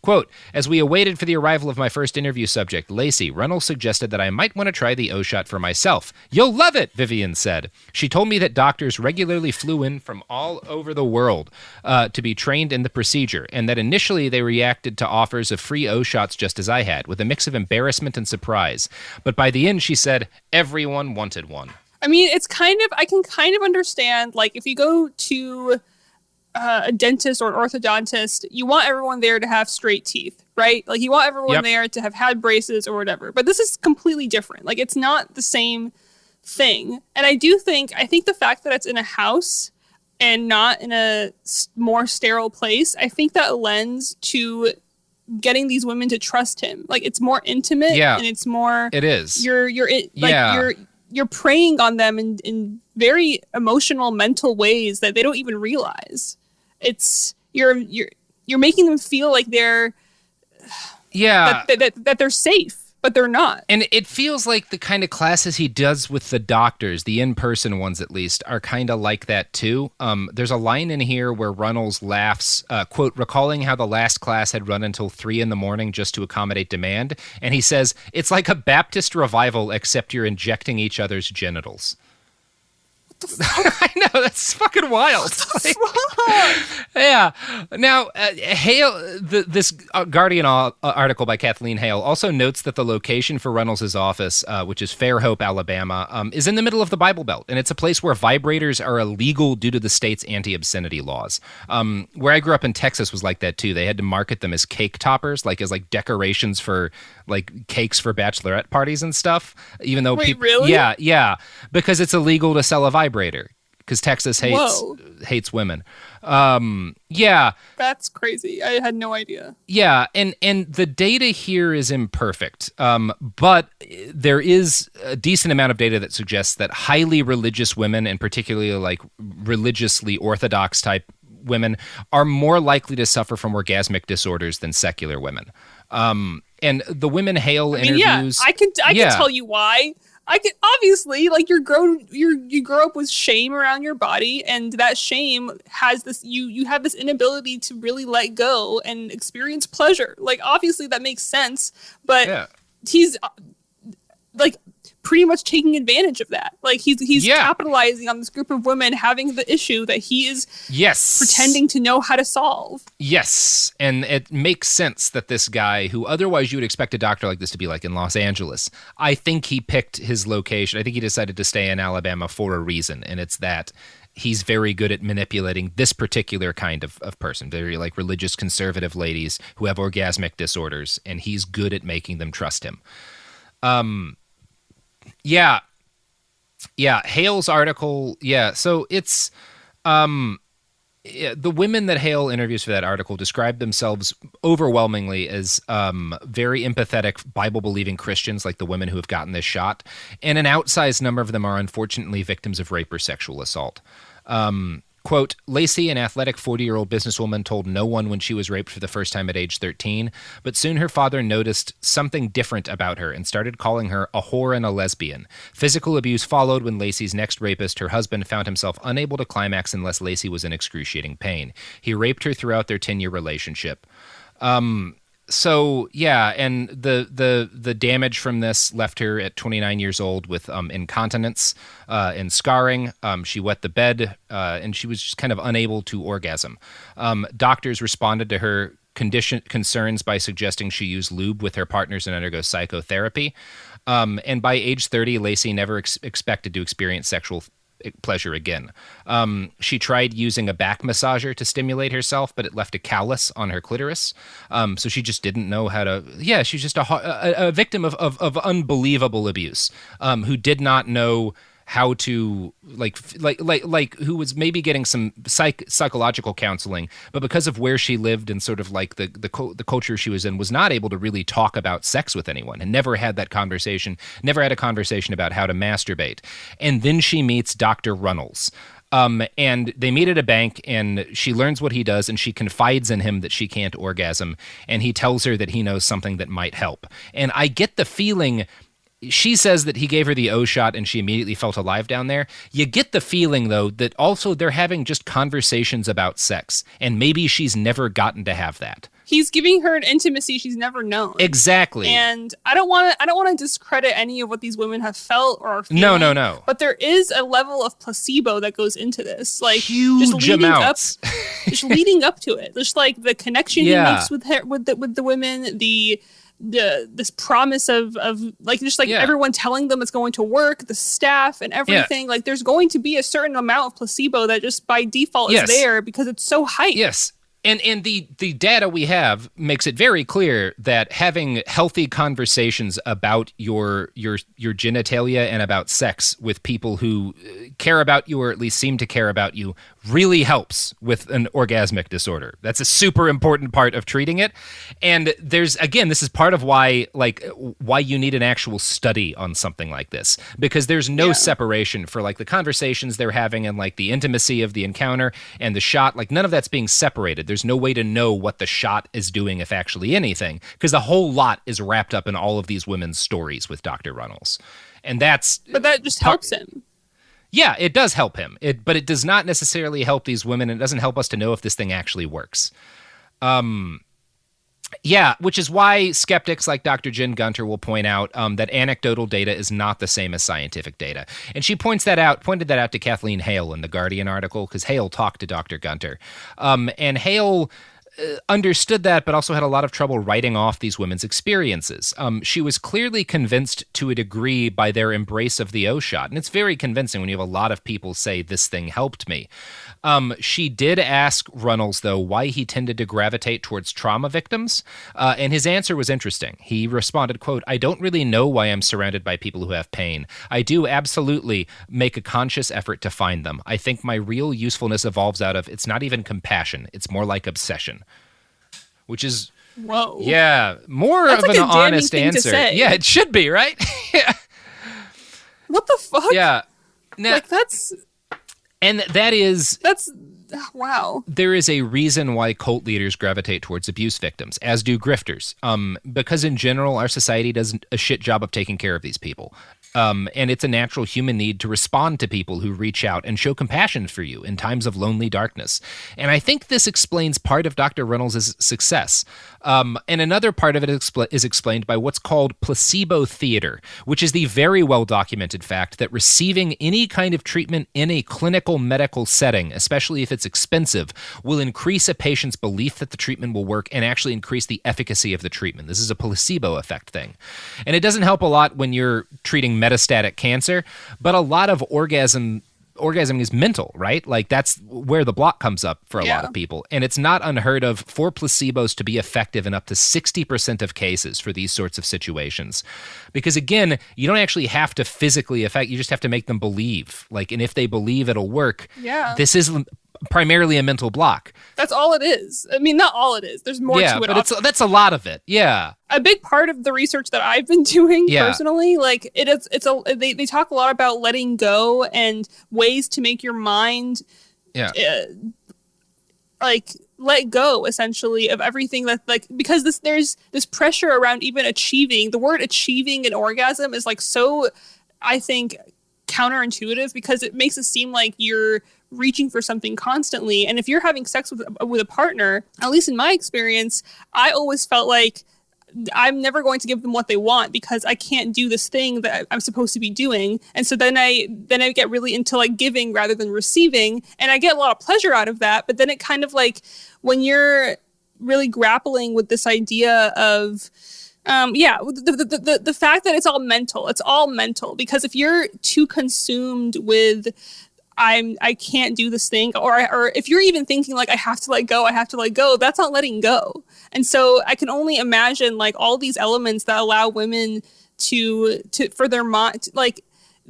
Speaker 8: Quote, as we awaited for the arrival of my first interview subject, Lacey, Runels suggested that I might want to try the O-shot for myself. You'll love it, Vivian said. She told me that doctors regularly flew in from all over the world to be trained in the procedure, and that initially they reacted to offers of free O-shots just as I had, with a mix of embarrassment and surprise. But by the end, she said, everyone wanted one.
Speaker 9: I mean, I can kind of understand, like, if you go to a dentist or an orthodontist, you want everyone there to have straight teeth, right? Like, you want everyone there to have had braces or whatever. But this is completely different. Like, it's not the same thing. And I think the fact that it's in a house and not in a more sterile place, I think that lends to getting these women to trust him. Like, it's more intimate, and it's more.
Speaker 8: It is.
Speaker 9: You're preying on them in very emotional, mental ways that they don't even realize. It's you're making them feel like they're that they're safe, but they're not.
Speaker 8: And it feels like the kind of classes he does with the doctors, the in-person ones at least, are kind of like that too. There's a line in here where Runels laughs, quote, recalling how the last class had run until 3 a.m. just to accommodate demand. And he says, it's like a Baptist revival, except you're injecting each other's genitals. I know, that's fucking wild. Yeah. Now, Hale, this Guardian article by Kathleen Hale also notes that the location for Runels' office, which is Fairhope, Alabama, is in the middle of the Bible Belt, and it's a place where vibrators are illegal due to the state's anti-obscenity laws. Where I grew up in Texas was like that too. They had to market them as cake toppers, as decorations for cakes for bachelorette parties and stuff. Even though
Speaker 9: really?
Speaker 8: Yeah, because it's illegal to sell a vibrator. Because Texas hates women.
Speaker 9: That's crazy. I had no idea.
Speaker 8: Yeah, and the data here is imperfect, but there is a decent amount of data that suggests that highly religious women, and particularly religiously orthodox type women, are more likely to suffer from orgasmic disorders than secular women. And the women Hale interviews.
Speaker 9: I can tell you why. I can obviously, you grow up with shame around your body, and that shame has this, you have this inability to really let go and experience pleasure. Obviously that makes sense, but he's pretty much taking advantage of that. He's capitalizing on this group of women having the issue that he is pretending to know how to solve.
Speaker 8: Yes, and it makes sense that this guy, who otherwise you would expect a doctor like this to be in Los Angeles, I think he picked his location. I think he decided to stay in Alabama for a reason, and it's that he's very good at manipulating this particular kind of person, very religious conservative ladies who have orgasmic disorders, and he's good at making them trust him. Hale's article. So it's the women that Hale interviews for that article describe themselves overwhelmingly as very empathetic, Bible-believing Christians, like the women who have gotten this shot, and an outsized number of them are unfortunately victims of rape or sexual assault. Quote, Lacey, an athletic 40-year-old businesswoman, told no one when she was raped for the first time at age 13, but soon her father noticed something different about her and started calling her a whore and a lesbian. Physical abuse followed when Lacey's next rapist, her husband, found himself unable to climax unless Lacey was in excruciating pain. He raped her throughout their 10-year relationship. So, and the damage from this left her at 29 years old with incontinence and scarring. She wet the bed, and she was just kind of unable to orgasm. Doctors responded to her concerns by suggesting she use lube with her partners and undergo psychotherapy. And by age 30, Lacey never expected to experience sexual pleasure again. She tried using a back massager to stimulate herself, but it left a callus on her clitoris. So she just didn't know how to. Yeah, she's just a victim of unbelievable abuse, who did not know how to who was maybe getting some psychological counseling, but because of where she lived and sort of like the culture she was in, was not able to really talk about sex with anyone, and never had a conversation about how to masturbate. And then she meets Dr. Runels. And they meet at a bank, and she learns what he does, and she confides in him that she can't orgasm, and he tells her that he knows something that might help. And I get the feeling. She says that he gave her the O shot and she immediately felt alive down there. You get the feeling, though, that also they're having just conversations about sex, and maybe she's never gotten to have that.
Speaker 9: He's giving her an intimacy she's never known.
Speaker 8: Exactly.
Speaker 9: And I don't want to discredit any of what these women have felt or are feeling.
Speaker 8: No.
Speaker 9: But there is a level of placebo that goes into this, like
Speaker 8: huge
Speaker 9: just leading
Speaker 8: amounts.
Speaker 9: just leading up to it. Just like the connection he makes with her, with the women, this promise of like just like everyone telling them it's going to work, the staff and everything. Like there's going to be a certain amount of placebo that just by default is there because it's so hyped.
Speaker 8: Yes. And the data we have makes it very clear that having healthy conversations about your genitalia and about sex with people who care about you, or at least seem to care about you, really helps with an orgasmic disorder. That's a super important part of treating it. And this is part of why you need an actual study on something like this, because there's no separation for like the conversations they're having and like the intimacy of the encounter and the shot. Like none of that's being separated. There's no way to know what the shot is doing, if actually anything, because the whole lot is wrapped up in all of these women's stories with Dr. Runels. And but
Speaker 9: that just helps him.
Speaker 8: Yeah, it does help him. But it does not necessarily help these women. And it doesn't help us to know if this thing actually works. Which is why skeptics like Dr. Jen Gunter will point out that anecdotal data is not the same as scientific data. And she pointed that out to Kathleen Hale in the Guardian article, because Hale talked to Dr. Gunter. And Hale understood that, but also had a lot of trouble writing off these women's experiences. She was clearly convinced to a degree by their embrace of the O shot. And it's very convincing when you have a lot of people say, this thing helped me. She did ask Runels, though, why he tended to gravitate towards trauma victims. And his answer was interesting. He responded, quote, "I don't really know why I'm surrounded by people who have pain. I do absolutely make a conscious effort to find them. I think my real usefulness evolves out of, it's not even compassion. It's more like obsession." Which is,
Speaker 9: whoa,
Speaker 8: yeah, more
Speaker 9: That's
Speaker 8: of
Speaker 9: like
Speaker 8: an
Speaker 9: a damning
Speaker 8: honest
Speaker 9: thing to
Speaker 8: answer.
Speaker 9: say.
Speaker 8: Yeah, it should be, right? Yeah.
Speaker 9: What the fuck?
Speaker 8: Yeah. Now,
Speaker 9: like that's wow.
Speaker 8: There is a reason why cult leaders gravitate towards abuse victims, as do grifters. Because in general, our society does a shit job of taking care of these people. And it's a natural human need to respond to people who reach out and show compassion for you in times of lonely darkness. And I think this explains part of Dr. Runels' success. And another part of it is explained by what's called placebo theater, which is the very well-documented fact that receiving any kind of treatment in a clinical medical setting, especially if it's expensive, will increase a patient's belief that the treatment will work and actually increase the efficacy of the treatment. This is a placebo effect thing. And it doesn't help a lot when you're treating metastatic cancer, but a lot of orgasm is mental, right? Like that's where the block comes up for a lot of people. And it's not unheard of for placebos to be effective in up to 60% of cases for these sorts of situations. Because again, you don't actually have to physically affect, you just have to make them believe. Like, and if they believe it'll work, this is primarily a mental block.
Speaker 9: That's all it is. I mean, not all it is. There's more to it.
Speaker 8: But that's a lot of it. Yeah.
Speaker 9: A big part of the research that I've been doing personally, like they talk a lot about letting go and ways to make your mind like let go essentially of everything that like, because there's this pressure around even achieving. The word achieving an orgasm is like so, I think, counterintuitive, because it makes it seem like you're reaching for something constantly. And if you're having sex with a partner, at least in my experience, I always felt like I'm never going to give them what they want because I can't do this thing that I'm supposed to be doing. And so then I get really into like giving rather than receiving, and I get a lot of pleasure out of that. But then it kind of like, when you're really grappling with this idea of the fact that it's all mental, because if you're too consumed with I can't do this thing, or if you're even thinking like I have to let go, that's not letting go. And so I can only imagine like all these elements that allow women to for their mind, like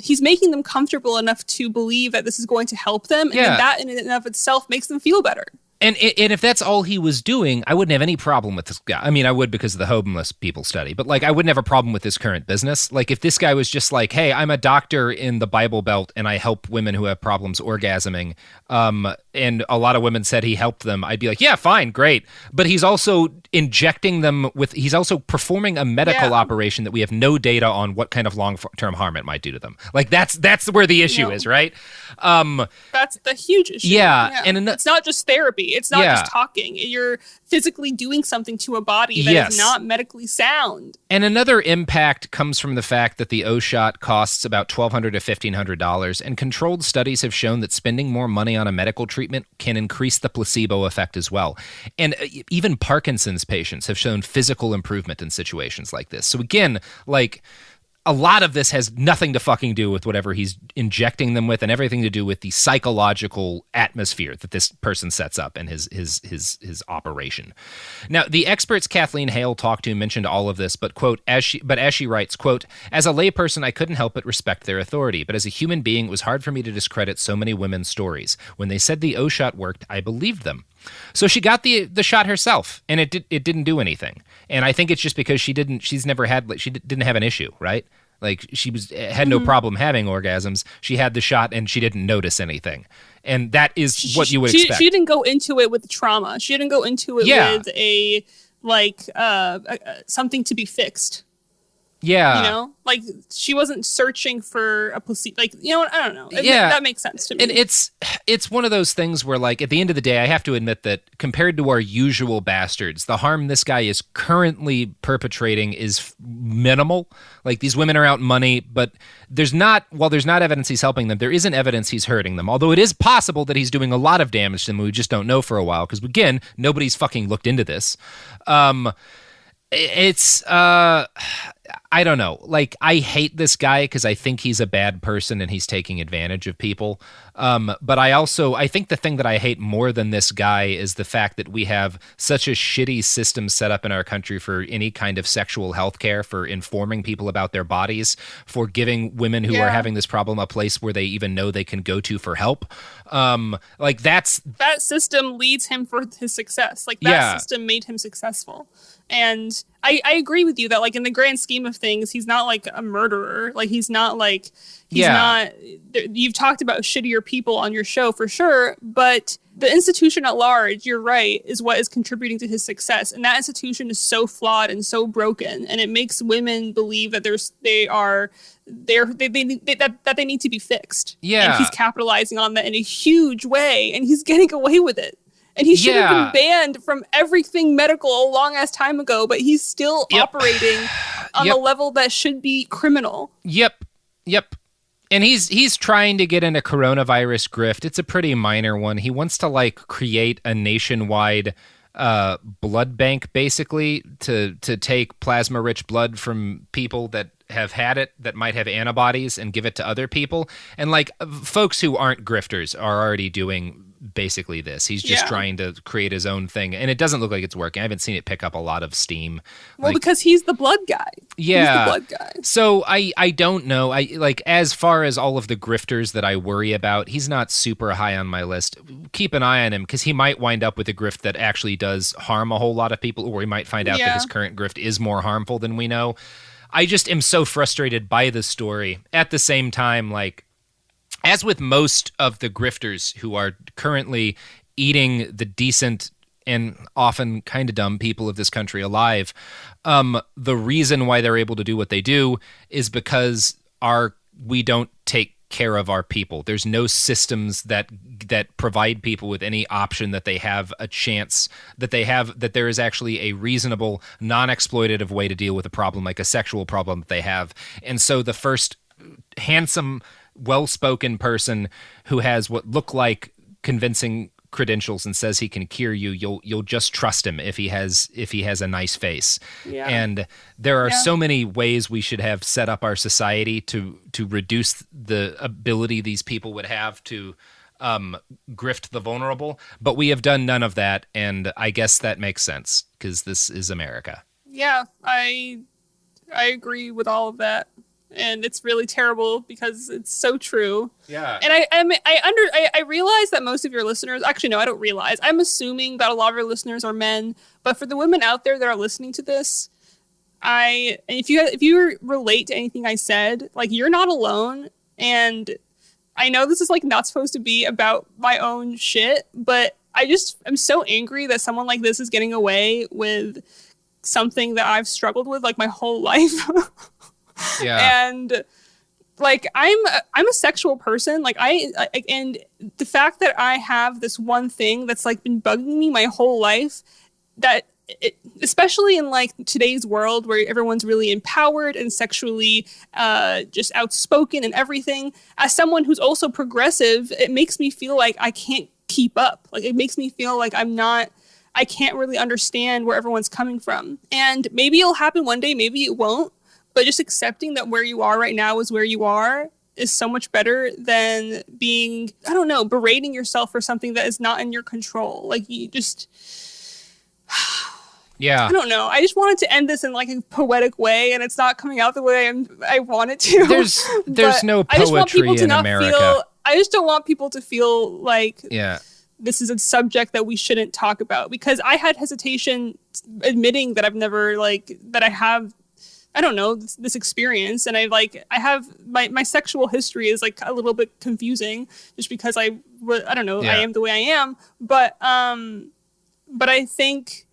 Speaker 9: he's making them comfortable enough to believe that this is going to help them, and then that in and of itself makes them feel better.
Speaker 8: And if that's all he was doing, I wouldn't have any problem with this guy. I mean, I would because of the homeless people study, but like I wouldn't have a problem with his current business. Like if this guy was just like, hey, I'm a doctor in the Bible Belt and I help women who have problems orgasming, and a lot of women said he helped them, I'd be like, yeah, fine, great. But he's also injecting them with, he's also performing a medical operation that we have no data on what kind of long-term harm it might do to them. Like that's where the issue is, right?
Speaker 9: That's the huge issue.
Speaker 8: Yeah.
Speaker 9: And it's not just therapy. It's not just talking. You're physically doing something to a body that is not medically sound.
Speaker 8: And another impact comes from the fact that the O-shot costs about $1,200 to $1,500, and controlled studies have shown that spending more money on a medical treatment can increase the placebo effect as well. And even Parkinson's patients have shown physical improvement in situations like this. So again, like, a lot of this has nothing to fucking do with whatever he's injecting them with, and everything to do with the psychological atmosphere that this person sets up in his operation. Now, the experts Kathleen Hale talked to mentioned all of this, but quote, as she writes, quote, as a layperson, I couldn't help but respect their authority, but as a human being, it was hard for me to discredit so many women's stories. When they said the O-shot worked, I believed them. So she got the shot herself, and it didn't do anything. And I think it's just because she didn't have an issue, right? Like she had no problem having orgasms. She had the shot and she didn't notice anything. And that is what you would expect.
Speaker 9: She didn't go into it with trauma. She didn't go into it with a something to be fixed.
Speaker 8: Yeah.
Speaker 9: You know, like she wasn't searching for a placebo. Like, you know what? I don't know. That makes sense to me.
Speaker 8: And it's one of those things where, like, at the end of the day, I have to admit that compared to our usual bastards, the harm this guy is currently perpetrating is minimal. Like, these women are out money, but while there's not evidence he's helping them, there isn't evidence he's hurting them. Although it is possible that he's doing a lot of damage to them. We just don't know for a while because, again, nobody's fucking looked into this. I don't know. Like, I hate this guy because I think he's a bad person and he's taking advantage of people. But I think the thing that I hate more than this guy is the fact that we have such a shitty system set up in our country for any kind of sexual health care, for informing people about their bodies, for giving women who are having this problem a place where they even know they can go to for help.
Speaker 9: That system leads him for his success. Like, that system made him successful. And I agree with you that, like, in the grand scheme of things, he's not like a murderer. Like, he's not. You've talked about shittier people on your show for sure, but the institution at large, you're right, is what is contributing to his success. And that institution is so flawed and so broken, and it makes women believe that they need to be fixed.
Speaker 8: Yeah.
Speaker 9: And he's capitalizing on that in a huge way, and he's getting away with it. And he should have been banned from everything medical a long ass time ago, but he's still operating on a level that should be criminal.
Speaker 8: Yep. And he's trying to get into coronavirus grift. It's a pretty minor one. He wants to, like, create a nationwide blood bank, basically, to take plasma-rich blood from people that have had it, that might have antibodies, and give it to other people. And, like, folks who aren't grifters are already doing basically this. He's just trying to create his own thing, and it doesn't look like it's working. I haven't seen it pick up a lot of steam.
Speaker 9: Well, because he's the blood guy.
Speaker 8: Yeah.
Speaker 9: He's the blood guy.
Speaker 8: So I don't know. As far as all of the grifters that I worry about, he's not super high on my list. Keep an eye on him, because he might wind up with a grift that actually does harm a whole lot of people, or we might find out that his current grift is more harmful than we know. I just am so frustrated by the story. At the same time, like, as with most of the grifters who are currently eating the decent and often kind of dumb people of this country alive, the reason why they're able to do what they do is because we don't take care of our people. There's no systems that provide people with any option, that they have a chance, that there is actually a reasonable, non-exploitative way to deal with a problem like a sexual problem that they have. And so the first handsome, well-spoken person who has what look like convincing credentials and says he can cure you, you'll just trust him if he has a nice face.
Speaker 9: Yeah.
Speaker 8: And there are so many ways we should have set up our society to reduce the ability these people would have to grift the vulnerable, but we have done none of that, and I guess that makes sense because this is America.
Speaker 9: Yeah, I agree with all of that. And it's really terrible because it's so true.
Speaker 8: Yeah.
Speaker 9: And I realize that most of your listeners, actually, no, I don't realize. I'm assuming that a lot of your listeners are men. But for the women out there that are listening to this, if you relate to anything I said, like, you're not alone. And I know this is like not supposed to be about my own shit, but I'm so angry that someone like this is getting away with something that I've struggled with like my whole life.
Speaker 8: Yeah.
Speaker 9: And like I'm a sexual person, like and the fact that I have this one thing that's like been bugging me my whole life, that especially in like today's world where everyone's really empowered and sexually just outspoken and everything, as someone who's also progressive, it makes me feel like I can't keep up. Like, it makes me feel like I can't really understand where everyone's coming from. And maybe it'll happen one day, maybe it won't. But just accepting that where you are right now is where you are is so much better than being, I don't know, berating yourself for something that is not in your control. Like, you just...
Speaker 8: Yeah.
Speaker 9: I don't know. I just wanted to end this in like a poetic way, and it's not coming out the way I want it to.
Speaker 8: There's no poetry in America.
Speaker 9: I just don't want people to feel like
Speaker 8: yeah,
Speaker 9: this is a subject that we shouldn't talk about, because I had hesitation admitting that I have, I don't know, this experience. And I have my sexual history is like a little bit confusing just because I don't know, I am the way I am. But I think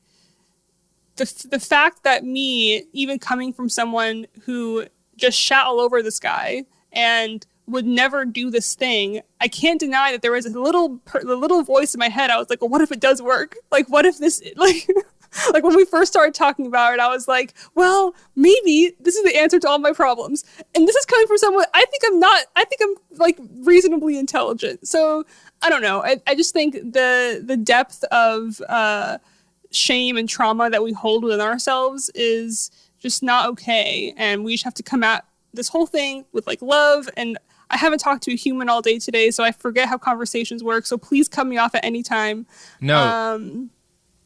Speaker 9: the fact that me, even coming from someone who just shat all over this guy and would never do this thing, I can't deny that there was a little voice in my head. I was like, well, what if it does work? Like, what if this, like, like when we first started talking about it, I was like, well, maybe this is the answer to all my problems. And this is coming from someone, I think I'm like reasonably intelligent. So I don't know. I just think the depth of shame and trauma that we hold within ourselves is just not okay. And we just have to come at this whole thing with like love. And I haven't talked to a human all day today, so I forget how conversations work. So please cut me off at any time.
Speaker 8: No.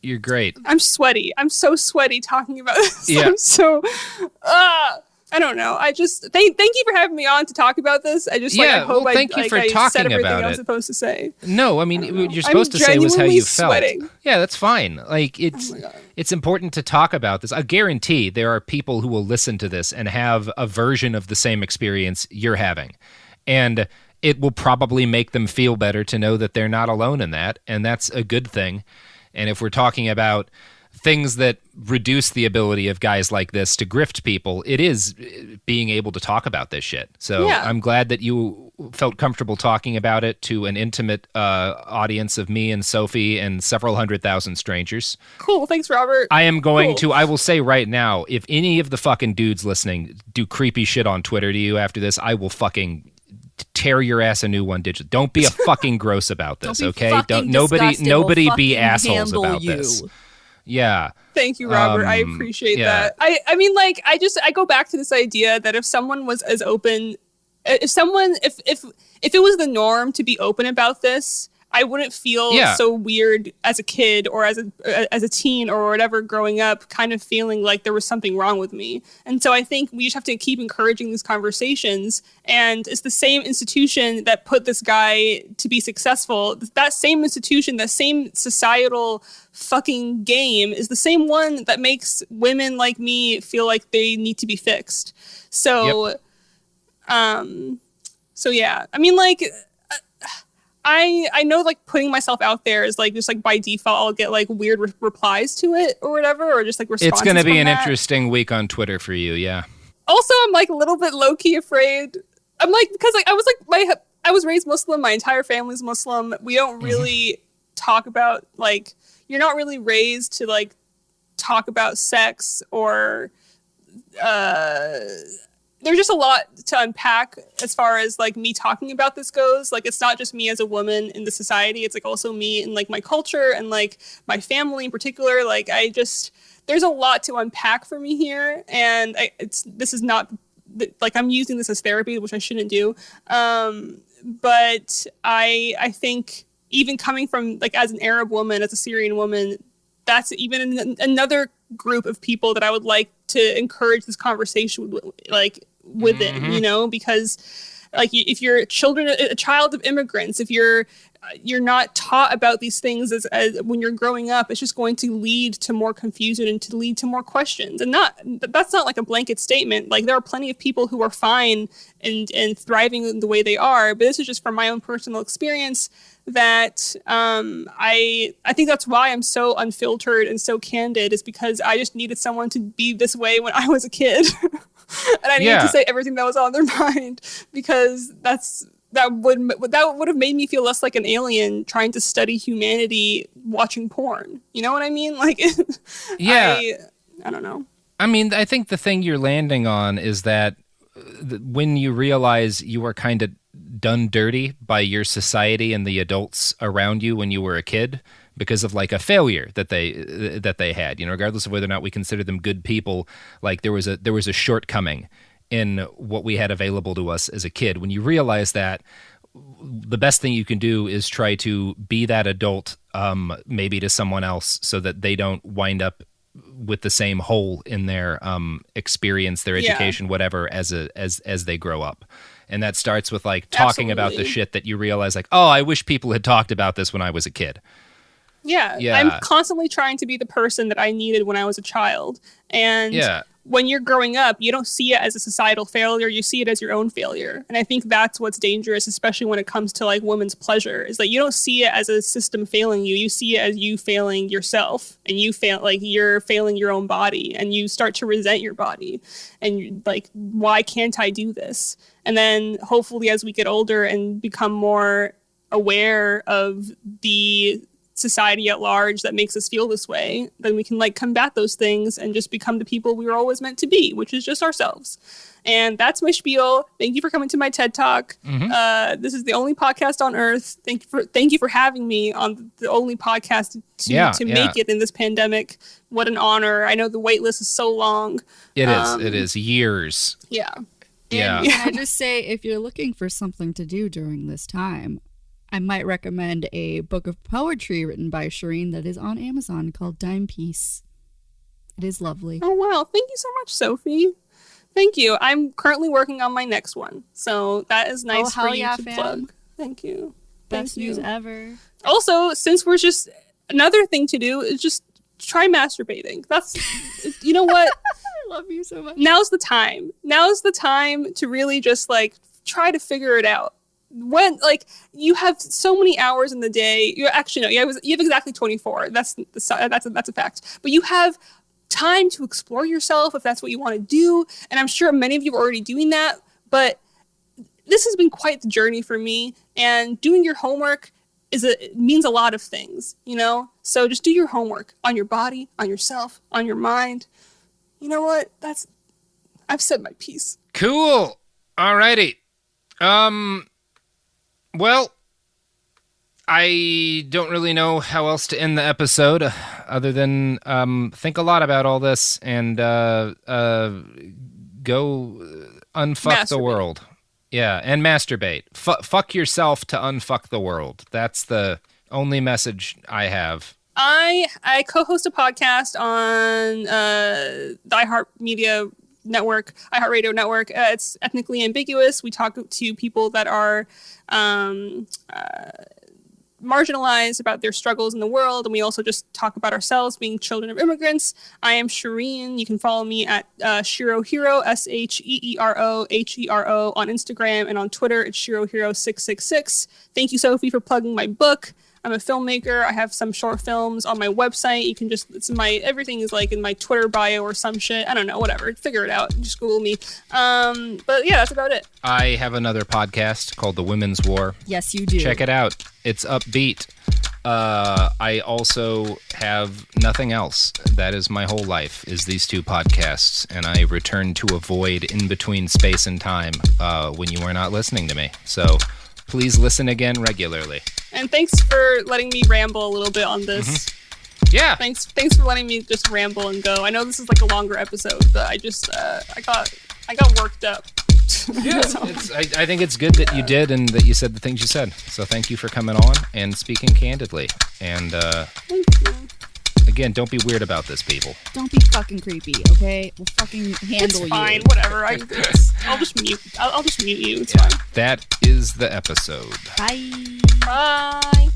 Speaker 8: You're great.
Speaker 9: I'm sweaty. I'm so sweaty talking about this.
Speaker 8: Yeah.
Speaker 9: I'm so, I don't know. I just, thank you for having me on to talk about this. I just, I hope
Speaker 8: thank you for
Speaker 9: I
Speaker 8: talking
Speaker 9: said everything
Speaker 8: about
Speaker 9: I was
Speaker 8: it.
Speaker 9: supposed to say.
Speaker 8: No, I mean, what you're supposed to say was how you felt.
Speaker 9: Sweating.
Speaker 8: Yeah, that's fine. Like, it's important to talk about this. I guarantee there are people who will listen to this and have a version of the same experience you're having. And it will probably make them feel better to know that they're not alone in that. And that's a good thing. And if we're talking about things that reduce the ability of guys like this to grift people, it is being able to talk about this shit. So I'm glad that you felt comfortable talking about it to an intimate audience of me and Sophie and several 100,000 strangers.
Speaker 9: Cool. Thanks, Robert.
Speaker 8: I am going to, I will say right now, if any of the fucking dudes listening do creepy shit on Twitter to you after this, I will fucking tear your ass a new one digit. Don't be a fucking gross about this, okay? Don't nobody be assholes about this. Yeah.
Speaker 9: Thank you, Robert. I appreciate that. I mean, like, I go back to this idea that if someone was as open, if it was the norm to be open about this, I wouldn't feel so weird as a kid or as a teen or whatever growing up, kind of feeling like there was something wrong with me. And so I think we just have to keep encouraging these conversations. And it's the same institution that put this guy to be successful. That same institution, that same societal fucking game is the same one that makes women like me feel like they need to be fixed. So, so yeah, I mean, like, I know, like, putting myself out there is like just like by default I'll get like weird replies to it or whatever, or just like responses.
Speaker 8: It's going to be an
Speaker 9: that.
Speaker 8: Interesting week on Twitter for you, yeah.
Speaker 9: Also, I'm like a little bit low key afraid. I'm like, because like I was raised Muslim, my entire family's Muslim. We don't really talk about, like, you're not really raised to like talk about sex or there's just a lot to unpack as far as like me talking about this goes. Like, it's not just me as a woman in the society. It's like also me in like my culture and like my family in particular. Like, there's a lot to unpack for me here. And this is not like I'm using this as therapy, which I shouldn't do. But I think even coming from like as an Arab woman, as a Syrian woman, that's even another group of people that I would like to encourage this conversation within, you know, because like if you're a child of immigrants, if you're not taught about these things as when you're growing up, it's just going to lead to more confusion and to lead to more questions. And that's not like a blanket statement. Like, there are plenty of people who are fine and thriving the way they are, but this is just from my own personal experience that I think that's why I'm so unfiltered and so candid, is because I just needed someone to be this way when I was a kid. And I needed to say everything that was on their mind, because that would have made me feel less like an alien trying to study humanity watching porn. You know what I mean? Like, I don't know.
Speaker 8: I mean, I think the thing you're landing on is that when you realize you were kind of done dirty by your society and the adults around you when you were a kid because of like a failure that they had, you know, regardless of whether or not we consider them good people, like there was a shortcoming in what we had available to us as a kid. When you realize that, the best thing you can do is try to be that adult, maybe to someone else, so that they don't wind up with the same hole in their experience, their education, whatever, as they grow up. And that starts with like talking about the shit that you realize, like, oh, I wish people had talked about this when I was a kid.
Speaker 9: Yeah. I'm constantly trying to be the person that I needed when I was a child. And when you're growing up, you don't see it as a societal failure. You see it as your own failure. And I think that's what's dangerous, especially when it comes to like women's pleasure, is that you don't see it as a system failing you. You see it as you failing yourself, and you're failing your own body, and you start to resent your body. And you're like, why can't I do this? And then hopefully as we get older and become more aware of the society at large that makes us feel this way, then we can like combat those things and just become the people we were always meant to be, which is just ourselves. And that's my spiel. Thank you for coming to my TED Talk. This is the only podcast on earth. Thank you for having me on the only podcast to make it in this pandemic. What an honor. I know the wait list is so long.
Speaker 8: It is years.
Speaker 9: Yeah.
Speaker 10: And can I just say, if you're looking for something to do during this time, I might recommend a book of poetry written by Shereen that is on Amazon called Dime Piece. It is lovely.
Speaker 9: Oh, wow. Thank you so much, Sophie. Thank you. I'm currently working on my next one. So that is nice for you to plug. Thank you.
Speaker 10: Best news ever.
Speaker 9: Also, since we're just, another thing to do is just try masturbating. That's, you know what?
Speaker 10: I love you so much.
Speaker 9: Now's the time. Now's the time to really just like try to figure it out. When like you have so many hours in the day, you have exactly 24. That's a fact. But you have time to explore yourself if that's what you want to do. And I'm sure many of you are already doing that. But this has been quite the journey for me. And doing your homework means a lot of things, you know. So just do your homework on your body, on yourself, on your mind. You know what? I've said my piece.
Speaker 8: Cool. Alrighty. Well, I don't really know how else to end the episode other than think a lot about all this and go unfuck the world. Yeah, and masturbate. Fuck yourself to unfuck the world. That's the only message I have.
Speaker 9: I co-host a podcast on the iHeartRadio network. It's ethnically ambiguous. We talk to people that are marginalized about their struggles in the world, and we also just talk about ourselves being children of immigrants. I am Shereen. You can follow me at SheroHero, SheeroHero on Instagram, and on Twitter it's SheroHero666. Thank you, Sophie, for plugging my book. I'm a filmmaker. I have some short films on my website. You can just, everything is like in my Twitter bio or some shit. I don't know, whatever. Figure it out. Just Google me. But yeah, that's about it.
Speaker 8: I have another podcast called The Women's War.
Speaker 10: Yes, you do.
Speaker 8: Check it out. It's upbeat. I also have nothing else. That is my whole life, is these two podcasts, and I return to a void in between space and time when you are not listening to me. So please listen again regularly.
Speaker 9: And thanks for letting me ramble a little bit on this.
Speaker 8: Mm-hmm. Yeah.
Speaker 9: Thanks for letting me just ramble and go. I know this is like a longer episode, but I just I got worked up.
Speaker 8: Yeah, I think it's good that you did and that you said the things you said. So thank you for coming on and speaking candidly. And
Speaker 9: thank you.
Speaker 8: Again, don't be weird about this, people.
Speaker 10: Don't be fucking creepy, okay? We'll fucking handle you.
Speaker 9: It's fine, whatever. I'll just mute. I'll just mute you. It's fine.
Speaker 8: That is the episode.
Speaker 10: Bye.
Speaker 9: Bye.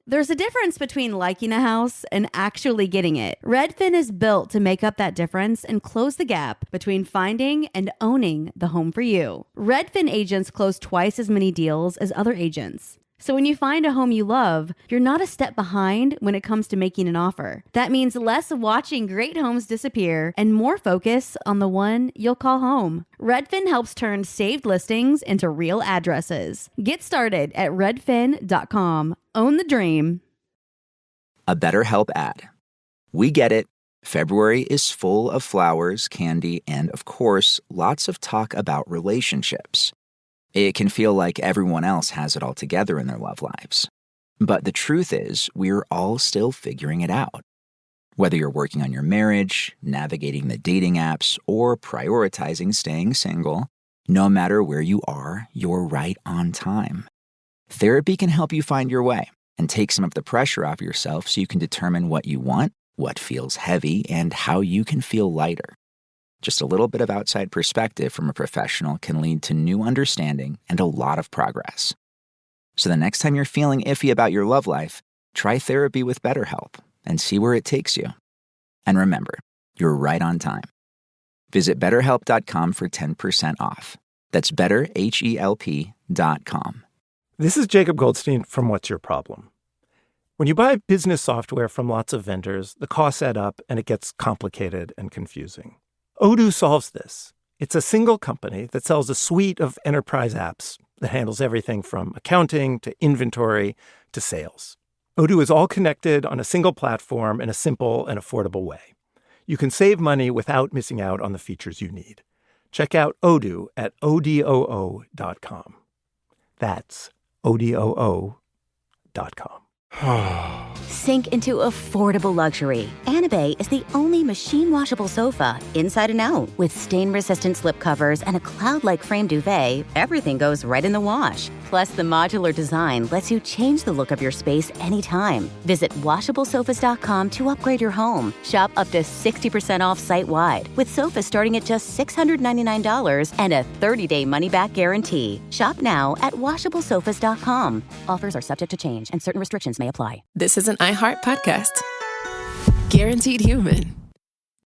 Speaker 2: There's a difference between liking a house and actually getting it. Redfin is built to make up that difference and close the gap between finding and owning the home for you. Redfin agents close twice as many deals as other agents. So when you find a home you love, you're not a step behind when it comes to making an offer. That means less watching great homes disappear and more focus on the one you'll call home. Redfin helps turn saved listings into real addresses. Get started at redfin.com. Own the dream.
Speaker 17: A BetterHelp ad. We get it. February is full of flowers, candy, and, of course, lots of talk about relationships. It can feel like everyone else has it all together in their love lives. But the truth is, we're all still figuring it out. Whether you're working on your marriage, navigating the dating apps, or prioritizing staying single, no matter where you are, you're right on time. Therapy can help you find your way and take some of the pressure off yourself so you can determine what you want, what feels heavy, and how you can feel lighter. Just a little bit of outside perspective from a professional can lead to new understanding and a lot of progress. So the next time you're feeling iffy about your love life, try therapy with BetterHelp and see where it takes you. And remember, you're right on time. Visit BetterHelp.com for 10% off. That's BetterHelp.com.
Speaker 14: This is Jacob Goldstein from What's Your Problem? When you buy business software from lots of vendors, the costs add up and it gets complicated and confusing. Odoo solves this. It's a single company that sells a suite of enterprise apps that handles everything from accounting to inventory to sales. Odoo is all connected on a single platform in a simple and affordable way. You can save money without missing out on the features you need. Check out Odoo at odoo.com. That's odoo.com.
Speaker 18: Sink into affordable luxury. Anabe is the only machine-washable sofa, inside and out. With stain-resistant slip covers and a cloud-like frame duvet, everything goes right in the wash. Plus, the modular design lets you change the look of your space anytime. Visit WashableSofas.com to upgrade your home. Shop up to 60% off site-wide, with sofas starting at just $699 and a 30-day money-back guarantee. Shop now at WashableSofas.com. Offers are subject to change, and certain restrictions may apply.
Speaker 1: This is an iHeart podcast. Guaranteed human.